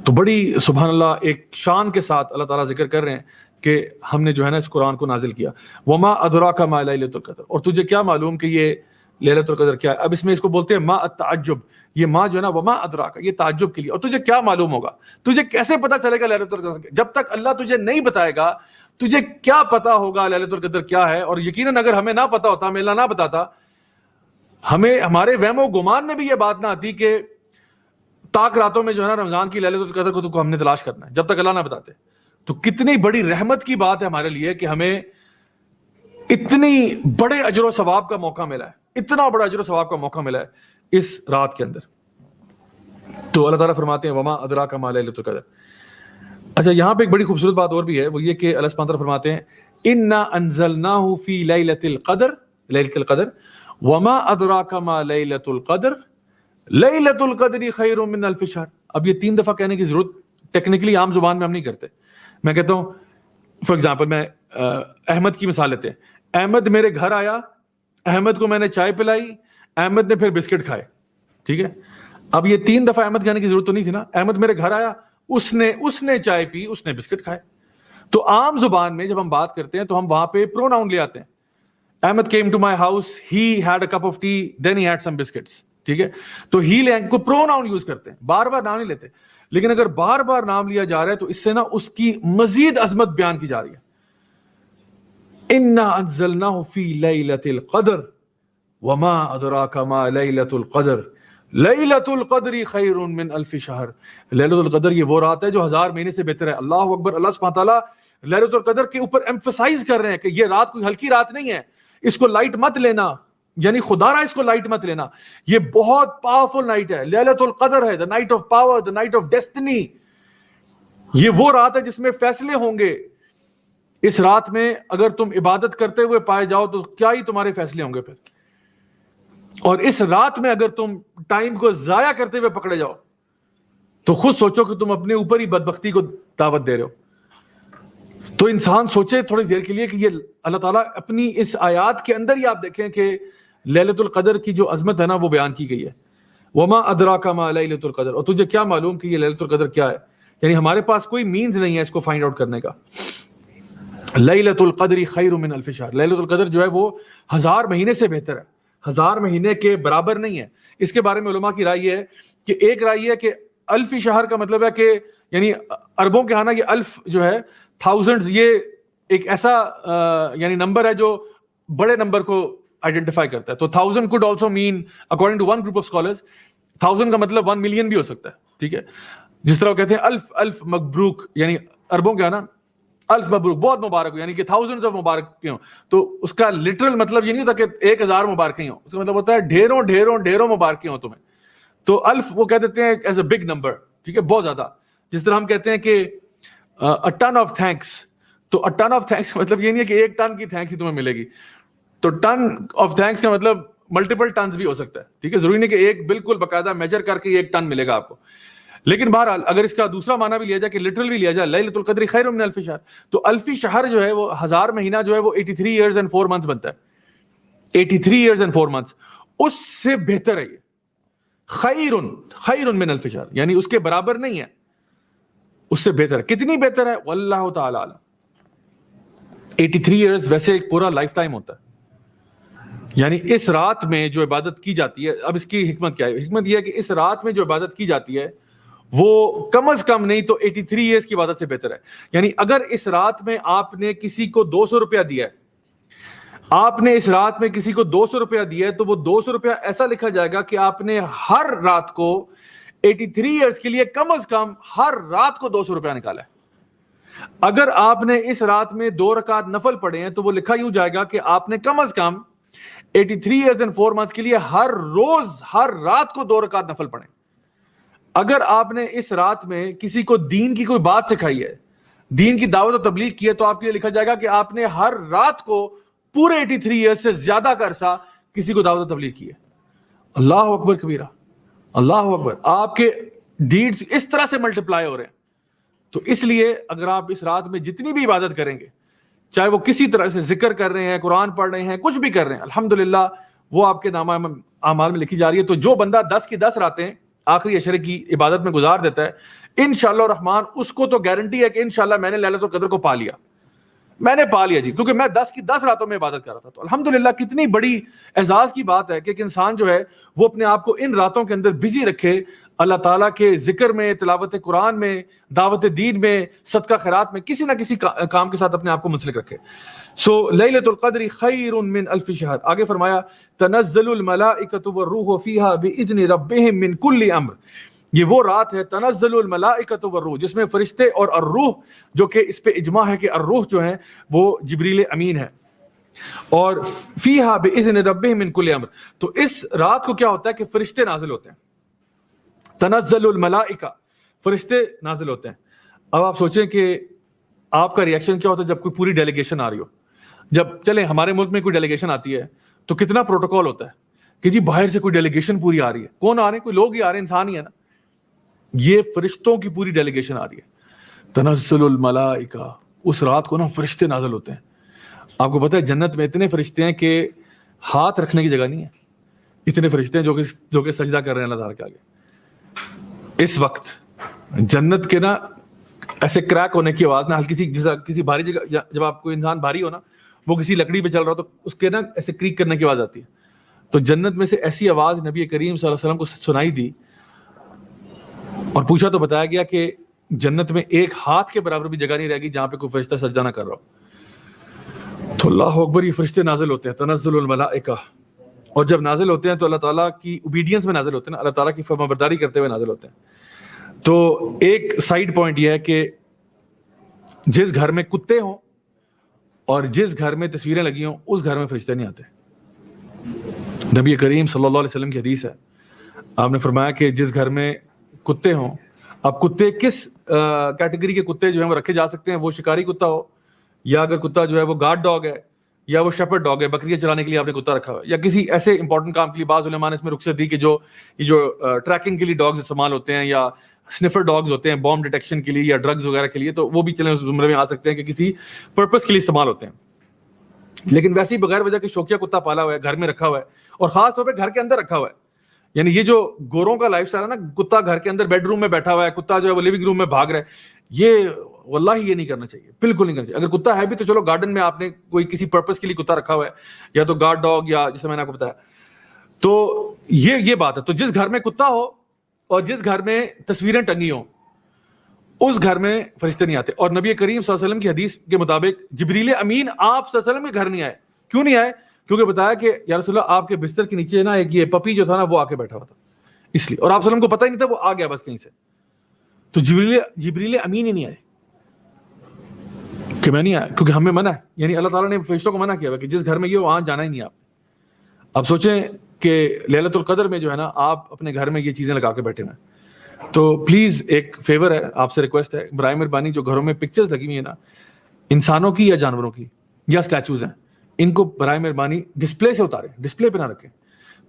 Speaker 1: تو بڑی سبحان اللہ ایک شان کے ساتھ اللہ تعالیٰ ذکر کر رہے ہیں کہ ہم نے جو ہے نا اس قرآن کو نازل کیا. وما ادراک ما لیلۃ القدر, اور تجھے کیا معلوم کہ یہ لیلۃ القدر کیا ہے. اب اس میں اس کو بولتے ہیں ما التعجب, یہ ما جو ہے نا وما ادراک, یہ تعجب کے لیے. اور تجھے کیا معلوم ہوگا, تجھے کیسے پتا چلے گا لیلۃ القدر, جب تک اللہ تجھے نہیں بتائے گا تجھے کیا پتا ہوگا لیلۃ القدر کیا ہے. اور یقیناً اگر ہمیں نہ پتا ہوتا, ہمیں اللہ نہ بتاتا, ہمیں ہمارے وہم و گمان میں بھی یہ بات نہ آتی کہ تاک راتوں میں جو ہے نا رمضان کی لیلۃ القدر کو ہم نے تلاش کرنا ہے, جب تک اللہ نہ بتاتے. تو کتنی بڑی رحمت کی بات ہے ہمارے لیے کہ ہمیں اتنی بڑے اجر و ثواب کا موقع ملا ہے, اتنا بڑا اجر و ثواب کا موقع ملا ہے اس رات کے اندر. تو اللہ تعالیٰ فرماتے ہیں وما ادراک ما لیلۃ القدر. اچھا یہاں پہ ایک بڑی خوبصورت بات اور بھی ہے, وہ یہ کہ اللہ سبحانہ وتعالیٰ فرماتے ہیں انا انزلناہ فی لیلۃ القدر, لیلۃ القدر وما ادراک ما لیلۃ القدر لیلۃ القدر خیر من الف شہر. اب یہ 3 دفعہ کہنے کی ضرورت ٹیکنیکلی عام زبان میں ہم نہیں کرتے. میں کہتا ہوں فار ایگزامپل, میں احمد کی مثال لیتے ہیں. احمد میرے گھر آیا, احمد کو میں نے چائے پلائی, احمد نے پھر بسکٹ کھائے, ٹھیک ہے. اب یہ 3 دفعہ احمد کہنے کی ضرورت تو نہیں تھی نا. احمد میرے گھر آیا, اس نے چائے پی, اس نے بسکٹ کھائے. تو عام زبان میں جب ہم بات کرتے ہیں تو ہم وہاں پہ پروناؤن لے آتے ہیں. Ahmad came to my house, he had a cup of tea, then he had some biscuits, ٹھیک ہے. تو ہی کو پروناؤن یوز کرتے ہیں, بار بار نام نہیں لیتے. لیکن اگر بار بار نام لیا جا رہا ہے تو اس سے نا اس کی مزید عظمت بیان کی جا رہی ہے. انا انزلناہ فی لیلۃ القدر وما ادراک ما لیلۃ القدر لیلۃ القدر خیر من الف شہر. لیلۃ القدر یہ وہ رات ہے جو 1000 مہینے سے بہتر ہے. اللہ اکبر. اللہ سبحانہ تعالیٰ لیلۃ القدر کے اوپر ایمفسائز کر رہے ہیں کہ یہ رات کوئی ہلکی رات نہیں ہے, اس کو لائٹ مت لینا, یعنی خدا را اس کو لائٹ مت لینا, یہ بہت پاورفل نائٹ ہے. لیلۃ القدر ہے, the night of power, the night of destiny. یہ وہ رات ہے جس میں فیصلے ہوں گے. اس رات میں اگر تم عبادت کرتے ہوئے پائے جاؤ تو کیا ہی تمہارے فیصلے ہوں گے پھر, اور اس رات میں اگر تم ٹائم کو ضائع کرتے ہوئے پکڑے جاؤ تو خود سوچو کہ تم اپنے اوپر ہی بدبختی کو دعوت دے رہے ہو. تو انسان سوچے تھوڑی دیر کے لیے کہ یہ اللہ تعالیٰ اپنی اس آیات کے اندر ہی آپ دیکھیں کہ لیلۃ القدر کی جو عظمت ہے نا وہ بیان کی گئی ہے. وما ادراک ما لیلۃ القدر, اور تجھے کیا معلوم کہ یہ لیلۃ القدر کیا ہے. یعنی ہمارے پاس کوئی مینز نہیں ہے اس کو فائنڈ آؤٹ کرنے کا. لیلۃ القدر خیر من الف شہر, لیلۃ القدر جو ہے وہ 1000 مہینے سے بہتر ہے, 1000 مہینے کے برابر نہیں ہے. اس کے بارے میں علماء کی رائے یہ ہے کہ ایک رائے یہ ہے کہ الف شہر کا مطلب ہے کہ یعنی عربوں کے ہاں نا یہ الف جو ہے تھاؤزنڈز, یہ ایک ایسا یعنی نمبر ہے جو بڑے نمبر کو آئیڈینٹیفائی کرتا ہے. تو 1000 could also mean according to one group of scholars 1000 کا مطلب 1 ملین بھی ہو سکتا ہے, ٹھیک ہے. جس طرح وہ کہتے ہیں الف مبروک, یعنی عربوں کے نا الف مبروک, بہت مبارک ہو, یعنی کہ thousands of مبارک ہوں. تو اس کا لٹرل مطلب یہ نہیں ہوتا کہ 1000 مبارکیں ہوں, اس کا مطلب ہوتا ہے ڈھیروں ڈھیروں ڈھیروں مبارکیں ہوں تمہیں. تو الف وہ کہہ دیتے ہیں ایز اے بگ نمبر, ٹھیک ہے, بہت زیادہ. جس طرح ہم کہتے ہیں کہ a ton of thanks, تو a ton of thanks کا مطلب یہ نہیں ہے کہ 1 ٹن کی تھینکس ہی تمہیں ملے گی. تو ٹن آف تھینکس کا مطلب ملٹیپل ٹنز بھی ہو سکتا ہے, ٹھیک ہے. ضروری نہیں کہ ایک بالکل باقاعدہ میجر کر کے 1 ٹن ملے گا آپ کو. لیکن بہرحال اگر اس کا دوسرا معنی بھی لیا جائے کہ لٹرل بھی لیا جائے لیلۃ القدر خیر من الف شہر, تو الف شہر جو ہے وہ 1000 مہینہ جو ہے وہ 83 years and 4 months بنتا ہے. 83 years and 4 months اس سے بہتر ہے. یہ خیر من الف شہر, یعنی اس کے برابر نہیں ہے, اس سے بہتر ہے. کتنی بہتر ہے واللہ تعالی اعلم. 83 years ویسے ایک پورا لائف ٹائم ہوتا ہے. یعنی اس رات میں جو عبادت کی جاتی ہے, اب اس کی حکمت کیا ہے؟ حکمت یہ ہے کہ اس رات میں جو عبادت کی جاتی ہے وہ کم از کم نہیں تو 83 ایئرس کی عبادت سے بہتر ہے. یعنی اگر اس رات میں آپ نے کسی کو 200 روپیہ دیا ہے, آپ نے اس رات میں کسی کو 200 روپیہ دیا ہے, تو وہ 200 روپیہ ایسا لکھا جائے گا کہ آپ نے ہر رات کو 83 ایئرس کے لیے کم از کم ہر رات کو 200 روپیہ نکالا ہے. اگر آپ نے اس رات میں 2 رکعت نفل پڑھے ہیں تو وہ لکھا یوں جائے گا کہ آپ نے کم از کم 83 years and 4 months کے لیے ہر روز ہر رات کو 2 رکعت نفل پڑھیں. اگر آپ نے اس رات میں کسی کو دین کی کوئی بات سکھائی ہے, دین کی دعوت و تبلیغ کی ہے, تو آپ کے لیے لکھا جائے گا کہ آپ نے ہر رات کو پورے 83 ایئرز سے زیادہ کا عرصہ کسی کو دعوت و تبلیغ کی ہے. اللہ اکبر کبیرہ, اللہ اکبر. آپ کے ڈیڈز اس طرح سے ملٹیپلائی ہو رہے ہیں. تو اس لیے اگر آپ اس رات میں جتنی بھی عبادت کریں گے, چاہے وہ کسی طرح سے ذکر کر رہے ہیں, قرآن پڑھ رہے ہیں, کچھ بھی کر رہے ہیں, الحمدللہ وہ آپ کے نامہ اعمال میں لکھی جا رہی ہے. تو جو بندہ 10 کی 10 راتیں آخری عشرے کی عبادت میں گزار دیتا ہے, انشاءاللہ الرحمن اس کو تو گارنٹی ہے کہ انشاءاللہ میں نے لیلۃ القدر کو پا لیا, میں نے پا لیا جی, کیونکہ میں 10 کی 10 راتوں میں عبادت کر رہا تھا. تو الحمدللہ کتنی بڑی اعزاز کی بات ہے کہ ایک انسان جو ہے وہ اپنے آپ کو ان راتوں کے اندر بزی رکھے, اللہ تعالیٰ کے ذکر میں, تلاوت قرآن میں, دعوت دین میں, صدقہ خیرات میں, کسی نہ کسی کام کے ساتھ اپنے آپ کو منسلک رکھے. سو لیلۃ القدر خیر من الف شہر. آگے فرمایا تنزل الملائکۃ والروح فیہا باذن ربہم من کل امر. یہ وہ رات ہے تنزل الملائکۃ والروح جس میں فرشتے اور الروح, جو کہ اس پہ اجماع ہے کہ الروح جو ہیں وہ جبریل امین ہے, اور فیہا باذن ربہم من کل امر. تو اس رات کو کیا ہوتا ہے کہ فرشتے نازل ہوتے ہیں, تنزل الملائکہ, فرشتے نازل ہوتے ہیں. اب آپ سوچیں کہ آپ کا ریئیکشن کیا ہوتا ہے جب کوئی پوری ڈیلیگیشن آ رہی ہو. جب چلیں ہمارے ملک میں کوئی ڈیلیگیشن آتی ہے تو کتنا پروٹوکول ہوتا ہے کہ جی باہر سے کوئی ڈیلیگیشن پوری آ رہی ہے. کون آ رہے ہیں؟ کوئی لوگ ہی آ رہے ہیں, انسان ہی ہے نا. یہ فرشتوں کی پوری ڈیلیگیشن آ رہی ہے. تنزل الملائکہ, اس رات کو نا فرشتے نازل ہوتے ہیں. آپ کو پتہ ہے جنت میں اتنے فرشتے ہیں کہ ہاتھ رکھنے کی جگہ نہیں ہے. اتنے فرشتے ہیں جو کہ سجدہ کر رہے ہیں اللہ تعالیٰ کے آگے. اس وقت جنت کے نا ایسے کریک ہونے کی آواز نا ہلکی سی, جیسا کسی بھاری جگہ, جب آپ کو انسان بھاری ہو نا, وہ کسی لکڑی پہ چل رہا ہو تو اس کے نا ایسے کریک کرنے کی آواز آتی ہے. تو جنت میں سے ایسی آواز نبی کریم صلی اللہ علیہ وسلم کو سنائی دی, اور پوچھا تو بتایا گیا کہ جنت میں ایک ہاتھ کے برابر بھی جگہ نہیں رہے گی جہاں پہ کوئی فرشتہ سجدہ نہ کر رہا ہو. تو اللہ اکبر, یہ فرشتے نازل ہوتے ہیں تنزل الملائکہ, اور جب نازل ہوتے ہیں تو اللہ تعالیٰ کی اوبیڈینس میں نازل ہوتے ہیں نا, اللہ تعالیٰ کی فرمانبرداری کرتے ہوئے نازل ہوتے ہیں. تو ایک سائیڈ پوائنٹ یہ ہے کہ جس گھر میں کتے ہوں اور جس گھر میں تصویریں لگی ہوں اس گھر میں فرشتے نہیں آتے. نبی کریم صلی اللہ علیہ وسلم کی حدیث ہے, آپ نے فرمایا کہ جس گھر میں کتے ہوں, اب کتے کس کیٹیگری کے کتے جو ہیں وہ رکھے جا سکتے ہیں, وہ شکاری کتا ہو, یا اگر کتا جو ہے وہ گارڈ ڈاگ ہے, یا وہ شیپرڈ ڈاگ ہے, بکریاں چلانے کے لیے آپ نے کتا رکھا ہوا ہے, یا کسی ایسے امپورٹنٹ کام کے لیے. بعض علماء نے اس میں رخصت دی کہ جو ٹریکنگ کے لیے ڈاگز استعمال ہوتے ہیں, یا سنفر ڈاگز ہوتے ہیں بام ڈیٹیکشن کے لیے یا ڈرگز وغیرہ کے لیے, تو وہ بھی چلیں اس زمرے میں آ سکتے ہیں کہ کسی پرپس کے لیے استعمال ہوتے ہیں. لیکن ویسے ہی بغیر وجہ کے شوقیہ کتا پالا ہوا ہے, گھر میں رکھا ہوا ہے, اور خاص طور پہ گھر کے اندر رکھا ہوا ہے. یعنی یہ جو گوروں کا لائف سٹائل ہے نا, کتا گھر کے اندر بیڈ روم میں بیٹھا ہوا ہے, کتا جو ہے وہ لیونگ روم میں بھاگ رہا ہے, یہ واللہ یہ نہیں کرنا چاہیے, بالکل نہیں کرنا چاہیے. اگر کتا ہے بھی تو چلو گارڈن میں آپ نے کوئی کسی پرپس کے لیے کتا رکھا ہوا ہے, یا تو گارڈ ڈاگ, یا جیسے میں نے آپ کو بتایا. تو یہ بات ہے. تو جس گھر میں کتا ہو اور جس گھر میں تصویریں ٹنگی ہوں اس گھر میں فرشتے نہیں آتے. اور نبی کریم صلی اللہ علیہ وسلم کی حدیث کے مطابق جبریل امین آپ صلی اللہ علیہ وسلم کے گھر نہیں آئے. کیوں نہیں آئے؟ کیونکہ بتایا کہ یا رسول اللہ آپ کے بستر کے نیچے نا ایک یہ پپی جو تھا نا وہ آ کے بیٹھا ہوا تھا, اس لیے, اور آپ صلی اللہ علیہ وسلم کو پتہ ہی نہیں تھا, وہ آ گیا بس کہیں سے. تو جبریل امین ہی نہیں آئے کہ میں نہیں آیا, کیونکہ ہمیں منع ہے. یعنی اللہ تعالیٰ نے فرشتوں کو منع کیا ہوا کہ جس گھر میں یہ وہاں جانا ہی نہیں آپ. اب سوچیں کہ لیلۃ القدر میں جو ہے نا آپ اپنے گھر میں یہ چیزیں لگا کے بیٹھے ہوئے ہیں. تو پلیز ایک فیور ہے آپ سے, ریکویسٹ ہے, برائے مہربانی جو گھروں میں پکچرز لگی ہوئی ہیں نا انسانوں کی یا جانوروں کی یا اسٹیچوز ہیں, ان کو برائے مہربانی ڈسپلے سے اتاریں, ڈسپلے پہ نہ رکھیں.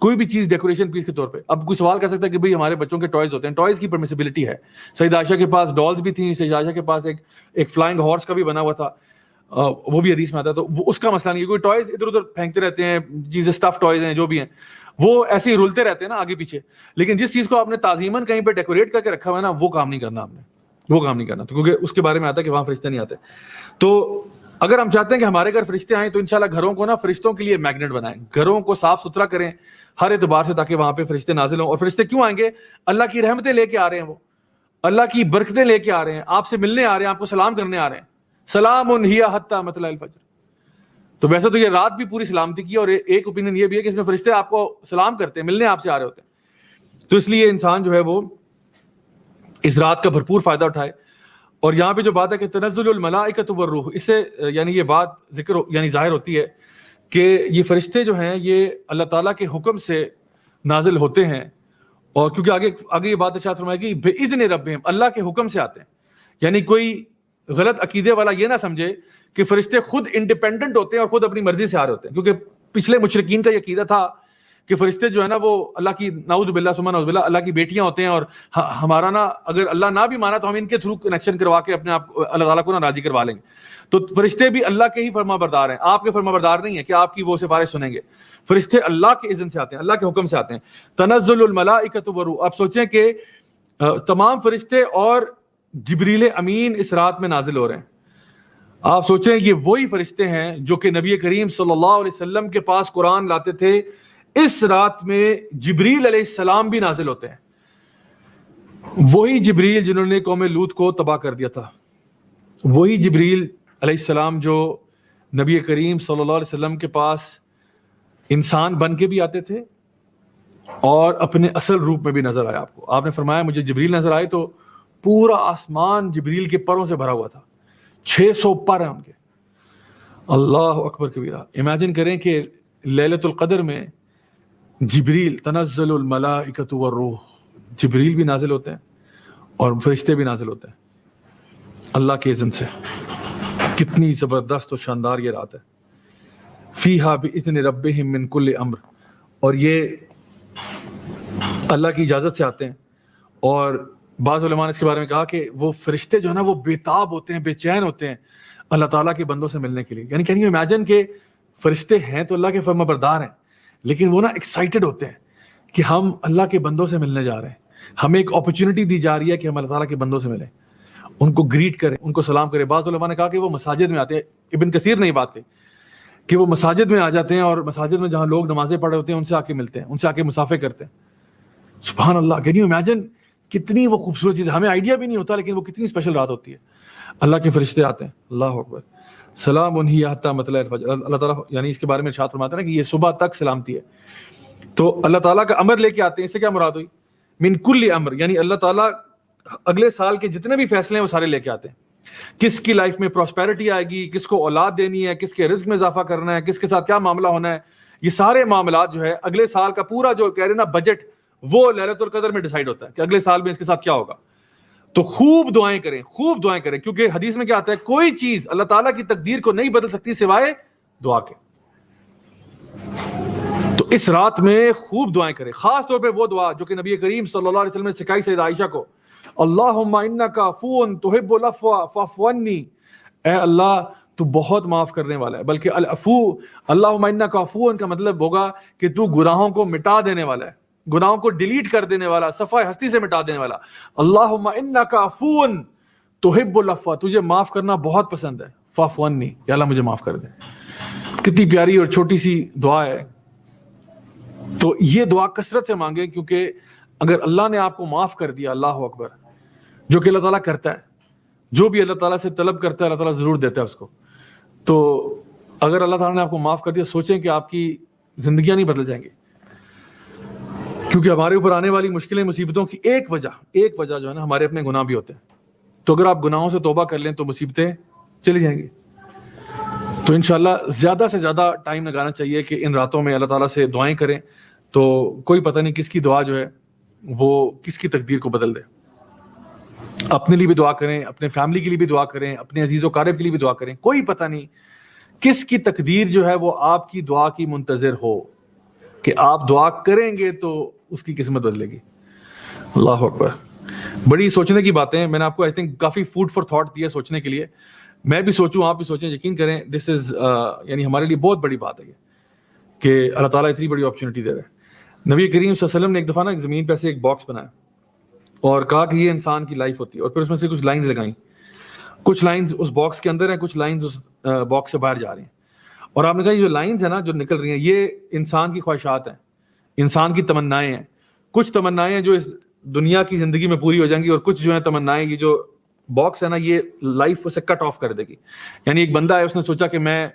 Speaker 1: کوئی بھی چیز ڈیکوریشن پیس کے طور پہ. اب کوئی سوال کر سکتا ہے کہ بھئی ہمارے بچوں کے ٹوائز ہوتے ہیں, ٹوائز کی پرمیسیبلٹی ہے. سیدہ عائشہ کے پاس ڈالز بھی تھیں, سیدہ عائشہ کے پاس ایک فلائنگ ہارس کا بھی بنا ہوا تھا, وہ بھی حدیث میں آتا ہے. تو اس کا مسئلہ نہیں ہے. کوئی ٹوائز ادھر ادھر پھینکتے رہتے ہیں, چیزیں اسٹف ٹوائز ہیں جو بھی ہیں وہ ایسے ہی رولتے رہتے ہیں نا آگے پیچھے, لیکن جس چیز کو آپ نے تعظیماً کہیں پہ ڈیکوریٹ کر کے رکھا ہوا ہے نا وہ کام نہیں کرنا آپ نے, وہ کام نہیں کرنا. تو کیونکہ اس کے بارے میں آتا ہے کہ وہاں فرشتے نہیں آتے. تو اگر ہم چاہتے ہیں کہ ہمارے گھر فرشتے آئیں تو انشاءاللہ گھروں کو نا فرشتوں کے لیے میگنیٹ بنائیں, گھروں کو صاف ستھرا کریں ہر اعتبار سے, تاکہ وہاں پہ فرشتے نازل ہوں. اور فرشتے کیوں آئیں گے؟ اللہ کی رحمتیں لے کے آ رہے ہیں, وہ اللہ کی برکتیں لے کے آ رہے ہیں, آپ سے ملنے آ رہے ہیں, آپ کو سلام کرنے آ رہے ہیں. سلام ہی حتی مطلع الفجر. تو ویسے تو یہ رات بھی پوری سلامتی کی, اور ایک اوپینین یہ بھی ہے کہ اس میں فرشتے آپ کو سلام کرتے ہیں, ملنے آپ سے آ رہے ہوتے ہیں. تو اس لیے انسان جو ہے وہ اس رات کا بھرپور فائدہ اٹھائے. اور یہاں پہ جو بات ہے کہ تنزل الملائکۃ والروح, اس سے یعنی یہ بات ذکر یعنی ظاہر ہوتی ہے کہ یہ فرشتے جو ہیں یہ اللہ تعالیٰ کے حکم سے نازل ہوتے ہیں. اور کیونکہ آگے یہ بات ارشاد فرمائے گی بِإِذْنِ رَبِّهِمْ, اللہ کے حکم سے آتے ہیں. یعنی کوئی غلط عقیدے والا یہ نہ سمجھے کہ فرشتے خود انڈیپینڈنٹ ہوتے ہیں اور خود اپنی مرضی سے آ رہے ہوتے ہیں، کیونکہ پچھلے مشرکین کا یہ عقیدہ تھا کہ فرشتے جو ہے نا وہ اللہ کی نعوذ باللہ ثم نعوذ باللہ اللہ کی بیٹیاں ہوتے ہیں، اور ہمارا نا اگر اللہ نہ بھی مانا تو ہم ان کے تھرو کنیکشن کروا کے اپنے آپ اللہ تعالیٰ کو نا راضی کروا لیں گے. تو فرشتے بھی اللہ کے ہی فرما بردار ہیں، آپ کے فرما بردار نہیں ہیں کہ آپ کی وہ سفارش سنیں گے. فرشتے اللہ کے اذن سے آتے ہیں، اللہ کے حکم سے آتے ہیں. تنزل الملائکۃ والروح، آپ سوچیں کہ تمام فرشتے اور جبریل امین اس رات میں نازل ہو رہے ہیں. آپ سوچیں یہ وہی فرشتے ہیں جو کہ نبی کریم صلی اللہ علیہ وسلم کے پاس قرآن لاتے تھے. اس رات میں جبریل علیہ السلام بھی نازل ہوتے ہیں، وہی جبریل جنہوں نے قوم لوط کو تباہ کر دیا تھا، وہی جبریل علیہ السلام جو نبی کریم صلی اللہ علیہ وسلم کے پاس انسان بن کے بھی آتے تھے اور اپنے اصل روپ میں بھی نظر آیا. آپ نے فرمایا مجھے جبریل نظر آئے تو پورا آسمان جبریل کے پروں سے بھرا ہوا تھا، 600 پر ہیں ان کے. اللہ اکبر کبیرہ. امیجن کریں کہ لیلۃ القدر میں جبریل، تنزل الملائکۃ والروح، جبریل بھی نازل ہوتے ہیں اور فرشتے بھی نازل ہوتے ہیں اللہ کے اذن سے. کتنی زبردست اور شاندار یہ رات ہے. فیہا باذن ربہم من کل امر، اور یہ اللہ کی اجازت سے آتے ہیں. اور بعض علماء نے اس کے بارے میں کہا کہ وہ فرشتے جو ہے نا وہ بےتاب ہوتے ہیں، بے چین ہوتے ہیں اللہ تعالیٰ کے بندوں سے ملنے کے لیے. یعنی کین یو امیجن کہ فرشتے ہیں تو اللہ کے فرما بردار ہیں، لیکن وہ نا ایکسائٹڈ ہوتے ہیں کہ ہم اللہ کے بندوں سے ملنے جا رہے ہیں، ہمیں ایک اپرچونٹی دی جا رہی ہے کہ ہم اللہ تعالیٰ کے بندوں سے ملیں، ان کو گریٹ کریں، ان کو سلام کریں. بعض علماء نے کہا کہ وہ مساجد میں آتے ہیں، ابن کثیر نے یہ بات کہی کہ وہ مساجد میں آ جاتے ہیں اور مساجد میں جہاں لوگ نمازیں پڑھ رہے ہوتے ہیں ان سے آ کے ملتے ہیں، ان سے آ کے مصافحے کرتے ہیں. سبحان اللہ. کین یو امیجن کتنی وہ خوبصورت چیز ہے، ہمیں آئیڈیا بھی نہیں ہوتا لیکن وہ کتنی اسپیشل رات ہوتی ہے. اللہ کے فرشتے آتے ہیں. اللہ اکبر. سلام ہی حتی مطلع الفجر. اللہ تعالیٰ یعنی اس کے بارے میں ارشاد فرماتے ہیں نا کہ یہ صبح تک سلامتی ہے. تو اللہ تعالیٰ کا امر لے کے آتے ہیں. اس سے کیا مراد ہوئی؟ من کل امر، یعنی اللہ تعالیٰ اگلے سال کے جتنے بھی فیصلے ہیں وہ سارے لے کے آتے ہیں. کس کی لائف میں پراسپیرٹی آئے گی، کس کو اولاد دینی ہے، کس کے رزق میں اضافہ کرنا ہے، کس کے ساتھ کیا معاملہ ہونا ہے، یہ سارے معاملات جو ہے اگلے سال کا پورا جو کہہ رہے نا بجٹ، وہ لیلۃ القدر میں ڈیسائیڈ ہوتا ہے کہ اگلے سال میں اس کے ساتھ کیا ہوگا. تو خوب دعائیں کریں، خوب دعائیں کریں، کیونکہ حدیث میں کیا آتا ہے کوئی چیز اللہ تعالیٰ کی تقدیر کو نہیں بدل سکتی سوائے دعا کے. تو اس رات میں خوب دعائیں کریں، خاص طور پہ وہ دعا جو کہ نبی کریم صلی اللہ علیہ وسلم نے سکھائی سیدہ عائشہ کو. اللہم انک عفو تحب العفو فاعف عنی، اے اللہ تو بہت معاف کرنے والا ہے. بلکہ العفو، اللہم انک عفو کا مطلب ہوگا کہ تو گناہوں کو مٹا دینے والا ہے، گناہوں کو ڈیلیٹ کر دینے والا، صفحہ ہستی سے مٹا دینے والا. اللہم انک عفو تحب العفو، تجھے معاف کرنا بہت پسند ہے، فاعف عنی، یا اللہ مجھے معاف کر دے. کتنی پیاری اور چھوٹی سی دعا ہے. تو یہ دعا کثرت سے مانگیں، کیونکہ اگر اللہ نے آپ کو معاف کر دیا، اللہ اکبر، جو کہ اللہ تعالیٰ کرتا ہے، جو بھی اللہ تعالیٰ سے طلب کرتا ہے اللہ تعالیٰ ضرور دیتا ہے اس کو. تو اگر اللہ تعالیٰ نے آپ کو معاف کر دیا، سوچیں کہ آپ کی زندگیاں نہیں بدل جائیں گی. کیونکہ ہمارے اوپر آنے والی مشکلیں، مصیبتوں کی ایک وجہ جو ہے نا ہمارے اپنے گناہ بھی ہوتے ہیں. تو اگر آپ گناہوں سے توبہ کر لیں تو مصیبتیں چلی جائیں گی. تو انشاءاللہ زیادہ سے زیادہ ٹائم لگانا چاہیے کہ ان راتوں میں اللہ تعالیٰ سے دعائیں کریں. تو کوئی پتہ نہیں کس کی دعا جو ہے وہ کس کی تقدیر کو بدل دے. اپنے لیے بھی دعا کریں، اپنے فیملی کے لیے بھی دعا کریں، اپنے عزیز و اقارب کے لیے بھی دعا کریں. کوئی پتہ نہیں کس کی تقدیر جو ہے وہ آپ کی دعا کی منتظر ہو، کہ آپ دعا کریں گے تو اس کی قسمت بدلے گی. اللہ اکبر. بڑی سوچنے کی باتیں. میں نے آپ کو I think coffee food for thought دیا سوچنے کے لیے. میں بھی سوچوں، آپ بھی سوچیں. یقین کریں دس از یعنی ہمارے لیے بہت بڑی بات ہے یہ کہ اللہ تعالیٰ اتنی بڑی اپرچونٹی دے رہا ہے. نبی کریم صلی اللہ علیہ وسلم نے ایک دفعہ نا ایک زمین پہ سے ایک باکس بنایا اور کہا کہ یہ انسان کی لائف ہوتی ہے، اور پھر اس میں سے کچھ لائنز لگائیں. کچھ لائنز اس باکس کے اندر ہیں، کچھ لائنز اس باکس سے باہر جا رہی ہیں. اور آپ نے کہا یہ جو لائنز ہیں نا جو نکل رہی ہیں یہ انسان کی خواہشات ہیں، انسان کی تمنائیں ہیں. کچھ تمنائیں ہیں جو اس دنیا کی زندگی میں پوری ہو جائیں گی، اور کچھ جو ہیں تمنائیں یہ جو باکس ہے نا یہ لائف اسے کٹ آف کر دے گی. یعنی ایک بندہ ہے، اس نے سوچا کہ میں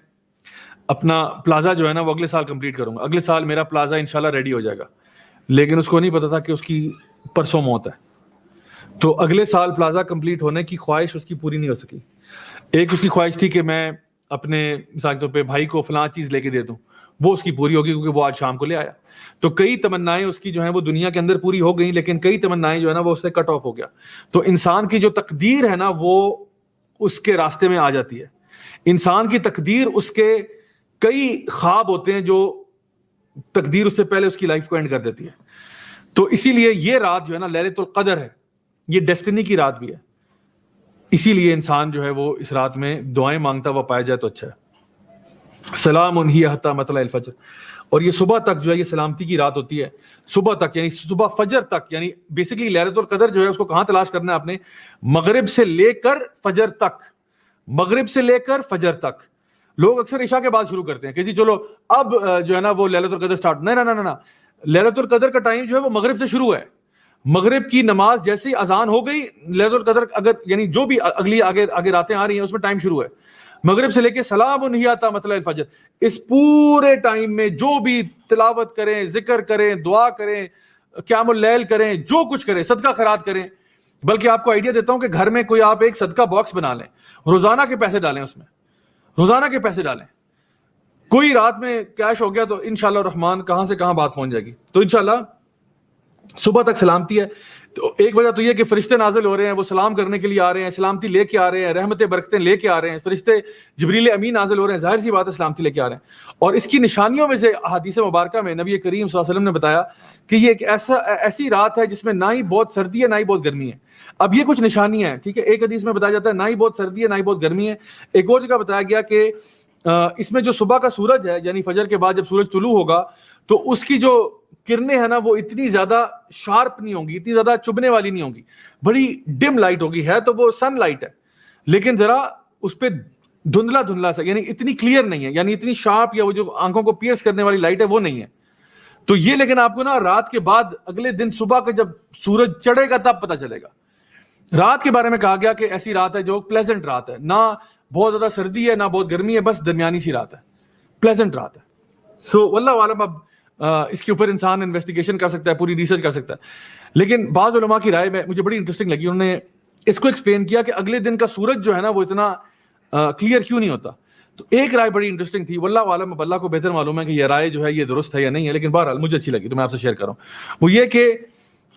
Speaker 1: اپنا پلازا جو ہے نا وہ اگلے سال کمپلیٹ کروں گا، اگلے سال میرا پلازا انشاءاللہ ریڈی ہو جائے گا. لیکن اس کو نہیں پتا تھا کہ اس کی پرسوں موت ہے. تو اگلے سال پلازا کمپلیٹ ہونے کی خواہش اس کی پوری نہیں ہو سکی. ایک اس کی خواہش تھی کہ میں اپنے مثال کے طور پہ بھائی کو فلاں چیز لے کے دے دوں، وہ اس کی پوری ہوگی کیونکہ وہ آج شام کو لے آیا. تو کئی تمنائیں اس کی جو ہیں وہ دنیا کے اندر پوری ہو گئیں، لیکن کئی تمنائیں جو ہے نا وہ اس سے کٹ آف ہو گیا. تو انسان کی جو تقدیر ہے نا وہ اس کے راستے میں آ جاتی ہے. انسان کی تقدیر اس کے کئی خواب ہوتے ہیں جو تقدیر اس سے پہلے اس کی لائف کو اینڈ کر دیتی ہے. تو اسی لیے یہ رات جو ہے نا لیلۃ القدر ہے, یہ ڈیسٹنی کی رات بھی ہے. اسی لیے انسان جو ہے وہ اس رات میں دعائیں مانگتا ہوا پایا جائے تو اچھا ہے. سلام ہی حتی مطلع الفجر, اور یہ صبح تک جو ہے یہ سلامتی کی رات ہوتی ہے, صبح تک یعنی صبح فجر تک. یعنی بیسیکلی لیلۃ القدر جو ہے اس کو کہاں تلاش کرنا ہے آپ نے؟ مغرب سے لے کر فجر تک, مغرب سے لے کر فجر تک. لوگ اکثر عشاء کے بعد شروع کرتے ہیں کہ جی چلو اب جو ہے نا وہ لیلۃ القدر سٹارٹ. نہیں, لیلۃ القدر کا ٹائم جو ہے وہ مغرب سے شروع ہے. مغرب کی نماز جیسی اذان ہو گئی, لیلۃ القدر اگر یعنی جو بھی اگلی آگے راتیں آ رہی ہیں اس میں ٹائم شروع ہے. مغرب سے لے کے سلام ہی حتی مطلع الفجر, اس پورے ٹائم میں جو بھی تلاوت کریں, ذکر کریں, دعا کریں, قیام اللیل کریں, جو کچھ کریں, صدقہ خیرات کریں. بلکہ آپ کو آئیڈیا دیتا ہوں کہ گھر میں کوئی آپ ایک صدقہ باکس بنا لیں, روزانہ کے پیسے ڈالیں اس میں, روزانہ کے پیسے ڈالیں. کوئی رات میں کیش ہو گیا تو انشاءاللہ الرحمن کہاں سے کہاں بات پہنچ جائے گی. تو انشاءاللہ صبح تک سلامتی ہے. تو ایک وجہ تو یہ کہ فرشتے نازل ہو رہے ہیں, وہ سلام کرنے کے لیے آ رہے ہیں, سلامتی لے کے آ رہے ہیں, رحمتیں برکتیں لے کے آ رہے ہیں. فرشتے جبریل امین نازل ہو رہے ہیں, ظاہر سی بات ہے سلامتی لے کے آ رہے ہیں. اور اس کی نشانیوں میں سے احادیث مبارکہ میں نبی کریم صلی اللہ علیہ وسلم نے بتایا کہ یہ ایک ایسی رات ہے جس میں نہ ہی بہت سردی ہے نہ ہی بہت گرمی ہے. اب یہ کچھ نشانیاں ہیں, ٹھیک ہے. ایک حدیث میں بتایا جاتا ہے نہ ہی بہت سردی ہے نہ ہی بہت گرمی ہے. ایک اور جگہ بتایا گیا کہ اس میں جو صبح کا سورج ہے یعنی فجر کے بعد جب سورج طلوع ہوگا تو اس کی جو کرنیں ہیں نا وہ اتنی زیادہ شارپ نہیں ہوں گی, اتنی زیادہ چبھنے والی نہیں ہوں گی, بڑی ڈم لائٹ ہوگی. ہے تو وہ سن لائٹ ہے لیکن ذرا اس پہ دھندلا دھندلا سا, یعنی اتنی کلیئر نہیں ہے, یعنی اتنی شارپ یا وہ جو آنکھوں کو پیئرس کرنے والی لائٹ ہے وہ نہیں ہے. تو یہ لیکن آپ کو نا رات کے بعد اگلے دن صبح کا جب سورج چڑھے گا تب پتہ چلے گا. رات کے بارے میں کہا گیا کہ ایسی رات ہے جو پلیزنٹ رات ہے, نہ بہت زیادہ سردی ہے نہ بہت گرمی ہے, بس درمیانی سی رات ہے, پلیزنٹ رات ہے. سو واللہ عالم اب اس کے اوپر انسان انویسٹیگیشن کر سکتا ہے, پوری ریسرچ کر سکتا ہے. لیکن بعض علماء کی رائے میں مجھے بڑی انٹرسٹنگ لگی, انہوں نے اس کو ایکسپلین کیا کہ اگلے دن کا سورج جو ہے نا وہ اتنا کلیئر کیوں نہیں ہوتا. تو ایک رائے بڑی انٹرسٹنگ تھی, واللہ عالم اب اللہ کو بہتر معلوم ہے کہ یہ رائے جو ہے یہ درست ہے یا نہیں ہے, لیکن بہرحال مجھے اچھی لگی تو میں آپ سے شیئر کروں. وہ یہ کہ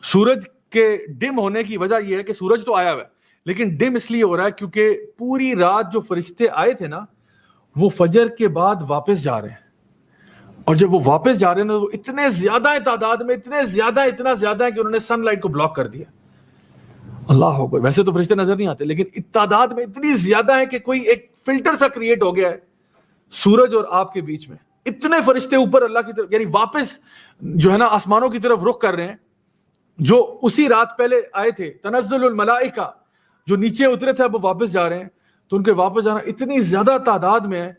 Speaker 1: سورج کے ڈم ہونے کی وجہ یہ ہے کہ سورج تو آیا ہوا ہے لیکن ڈم اس لیے ہو رہا ہے کیونکہ پوری رات جو فرشتے آئے تھے نا وہ فجر کے بعد واپس جا رہے ہیں, اور جب وہ واپس جا رہے ہیں نا وہ اتنے زیادہ ہیں تعداد میں, اتنا زیادہ ہے کہ انہوں نے سن لائٹ کو بلاک کر دیا. اللہ اکبر. ویسے تو فرشتے نظر نہیں آتے لیکن تعداد میں اتنی زیادہ ہے کہ کوئی ایک فلٹر سا کریٹ ہو گیا ہے سورج اور آپ کے بیچ میں. اتنے فرشتے اوپر اللہ کی طرف یعنی واپس جو ہے نا آسمانوں کی طرف رخ کر رہے ہیں جو اسی رات پہلے آئے تھے. تنزل الملائکہ جو نیچے اترے تھے اب وہ واپس جا رہے ہیں, تو ان کے واپس جانا اتنی زیادہ تعداد میں ہے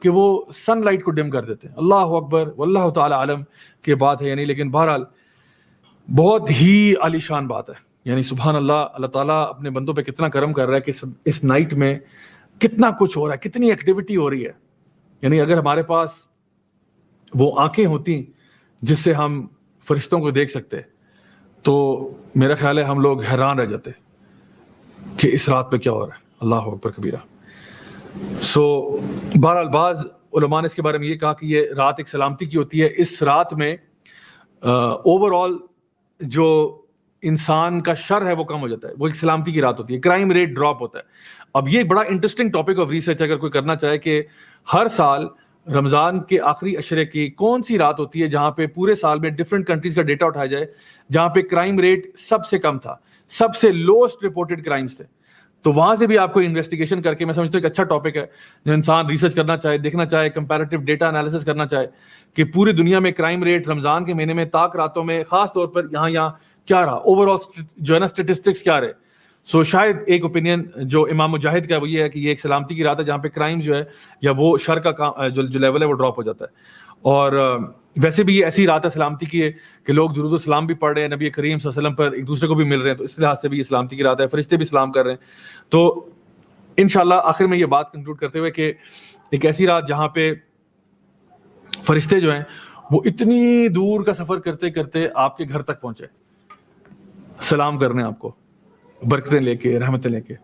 Speaker 1: کہ وہ سن لائٹ کو ڈم کر دیتے ہیں. اللہ اکبر واللہ تعالی عالم کی بات ہے یعنی. لیکن بہرحال بہت ہی عالیشان بات ہے یعنی. سبحان اللہ, اللہ تعالیٰ اپنے بندوں پہ کتنا کرم کر رہا ہے کہ اس نائٹ میں کتنا کچھ ہو رہا ہے, کتنی ایکٹیویٹی ہو رہی ہے. یعنی اگر ہمارے پاس وہ آنکھیں ہوتی جس سے ہم فرشتوں کو دیکھ سکتے تو میرا خیال ہے ہم لوگ حیران رہ جاتے کہ اس رات پہ کیا ہو رہا ہے. اللہ اکبر کبیرہ. سو بہرحال بعض علماء نے اس کے بارے میں یہ کہا کہ یہ رات ایک سلامتی کی ہوتی ہے. اس رات میں اوور آل جو انسان کا شر ہے وہ کم ہو جاتا ہے, وہ ایک سلامتی کی رات ہوتی ہے, کرائم ریٹ ڈراپ ہوتا ہے. اب یہ ایک بڑا انٹرسٹنگ ٹاپک آف ریسرچ اگر کوئی کرنا چاہے کہ ہر سال رمضان کے آخری عشرے کی کون سی رات ہوتی ہے جہاں پہ پورے سال میں ڈفرینٹ کنٹریز کا ڈیٹا اٹھایا جائے جہاں پہ کرائم ریٹ سب سے کم تھا, سب سے لوسٹ رپورٹڈ کرائمز تھے. تو وہاں سے بھی آپ کو انویسٹیگیشن کر کے میں سمجھتا ہوں ایک اچھا ٹاپک ہے جو انسان ریسرچ کرنا چاہے, دیکھنا چاہے, کمپیریٹیو ڈیٹا انالیسس کرنا چاہے کہ پوری دنیا میں کرائم ریٹ رمضان کے مہینے میں طاق راتوں میں خاص طور پر یہاں کیا رہا, اوور آل جو ہے نا اسٹیٹسٹکس کیا رہے. سو شاید ایک اوپینین جو امام مجاہد کا وہ یہ ہے کہ یہ ایک سلامتی کی رات ہے جہاں پہ کرائم جو ہے یا وہ شر کا جو لیول ہے وہ ڈراپ ہو جاتا ہے. اور ویسے بھی یہ ایسی رات ہے سلامتی کی ہے کہ لوگ درود و سلام بھی پڑھ رہے ہیں نبی کریم صلی اللہ علیہ وسلم پر, ایک دوسرے کو بھی مل رہے ہیں, تو اس لحاظ سے بھی یہ سلامتی کی رات ہے, فرشتے بھی سلام کر رہے ہیں. تو انشاءاللہ آخر میں یہ بات کنکلوڈ کرتے ہوئے کہ ایک ایسی رات جہاں پہ فرشتے جو ہیں وہ اتنی دور کا سفر کرتے کرتے آپ کے گھر تک پہنچے سلام کرنے, آپ کو برکتیں لے کے, رحمتیں لے کے.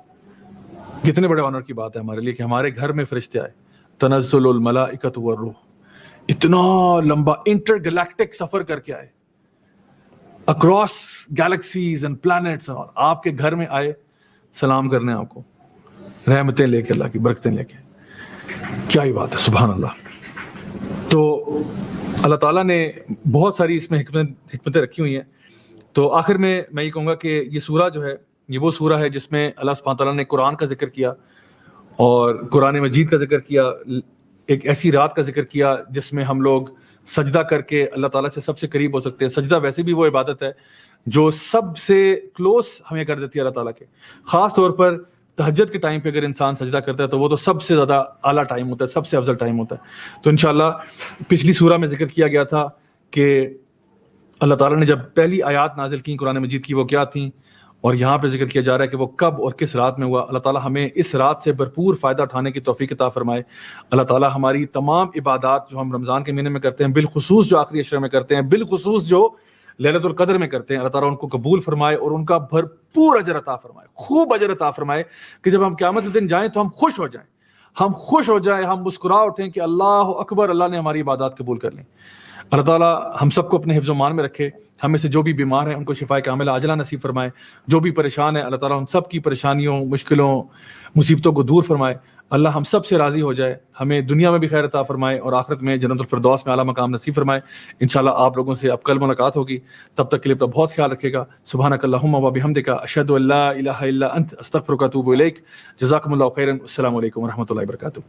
Speaker 1: کتنے بڑے آنر کی بات ہے ہمارے لیے کہ ہمارے گھر میں فرشتے آئے. تنزل الملائکۃ والروح, اتنا لمبا انٹر گلیکٹک سفر کر کے آئے اکراس گیلیکسیز اینڈ پلانٹس, آپ کے گھر میں آئے سلام کرنے آپ کو. رحمتیں لے کے, اللہ کی برکتیں لے کے. کیا ہی بات ہے, سبحان اللہ. تو اللہ تعالیٰ نے بہت ساری اس میں حکمتیں رکھی ہوئی ہیں. تو آخر میں یہ کہوں گا کہ یہ سورہ جو ہے یہ وہ سورہ ہے جس میں اللہ سبحانہ تعالیٰ نے قرآن کا ذکر کیا اور قرآن مجید کا ذکر کیا, ایک ایسی رات کا ذکر کیا جس میں ہم لوگ سجدہ کر کے اللہ تعالیٰ سے سب سے قریب ہو سکتے ہیں. سجدہ ویسے بھی وہ عبادت ہے جو سب سے کلوز ہمیں کر دیتی ہے اللہ تعالیٰ کے. خاص طور پر تہجد کے ٹائم پہ اگر انسان سجدہ کرتا ہے تو وہ تو سب سے زیادہ اعلیٰ ٹائم ہوتا ہے, سب سے افضل ٹائم ہوتا ہے. تو انشاءاللہ پچھلی سورہ میں ذکر کیا گیا تھا کہ اللہ تعالیٰ نے جب پہلی آیات نازل کی قرآن مجید کی وہ کیا تھیں, اور یہاں پہ ذکر کیا جا رہا ہے کہ وہ کب اور کس رات میں ہوا. اللہ تعالیٰ ہمیں اس رات سے بھرپور فائدہ اٹھانے کی توفیق عطا فرمائے. اللہ تعالیٰ ہماری تمام عبادات جو ہم رمضان کے مہینے میں کرتے ہیں, بالخصوص جو آخری عشرے میں کرتے ہیں, بالخصوص جو لیلۃ القدر میں کرتے ہیں, اللہ تعالیٰ ان کو قبول فرمائے اور ان کا بھرپور اجر عطا فرمائے, خوب اجر عطا فرمائے کہ جب ہم قیامت کے دن جائیں تو ہم خوش ہو جائیں, ہم مسکرا اٹھیں کہ اللہ اکبر, اللہ نے ہماری عبادات قبول کر لیں. اللہ تعالیٰ ہم سب کو اپنے حفظ و مان میں رکھے. ہمیں سے جو بھی بیمار ہیں ان کو شفاء کاملہ عاجلہ نصیب فرمائے. جو بھی پریشان ہے اللہ تعالیٰ ان سب کی پریشانیوں, مشکلوں, مصیبتوں کو دور فرمائے. اللہ ہم سب سے راضی ہو جائے, ہمیں دنیا میں بھی خیر عطا فرمائے اور آخرت میں جنت الفردوس میں اعلیٰ مقام نصیب فرمائے. انشاءاللہ آپ لوگوں سے اب کل ملاقات ہوگی, تب تک کے لیے اپنا بہت خیال رکھے گا. سبحانک اللہم و بحمدک, اشہد ان لا الہ الا انت, استغفرک و اتوب الیک. جزاکم اللہ خیرا. السلام علیکم و رحمۃ اللہ وبرکاتہ.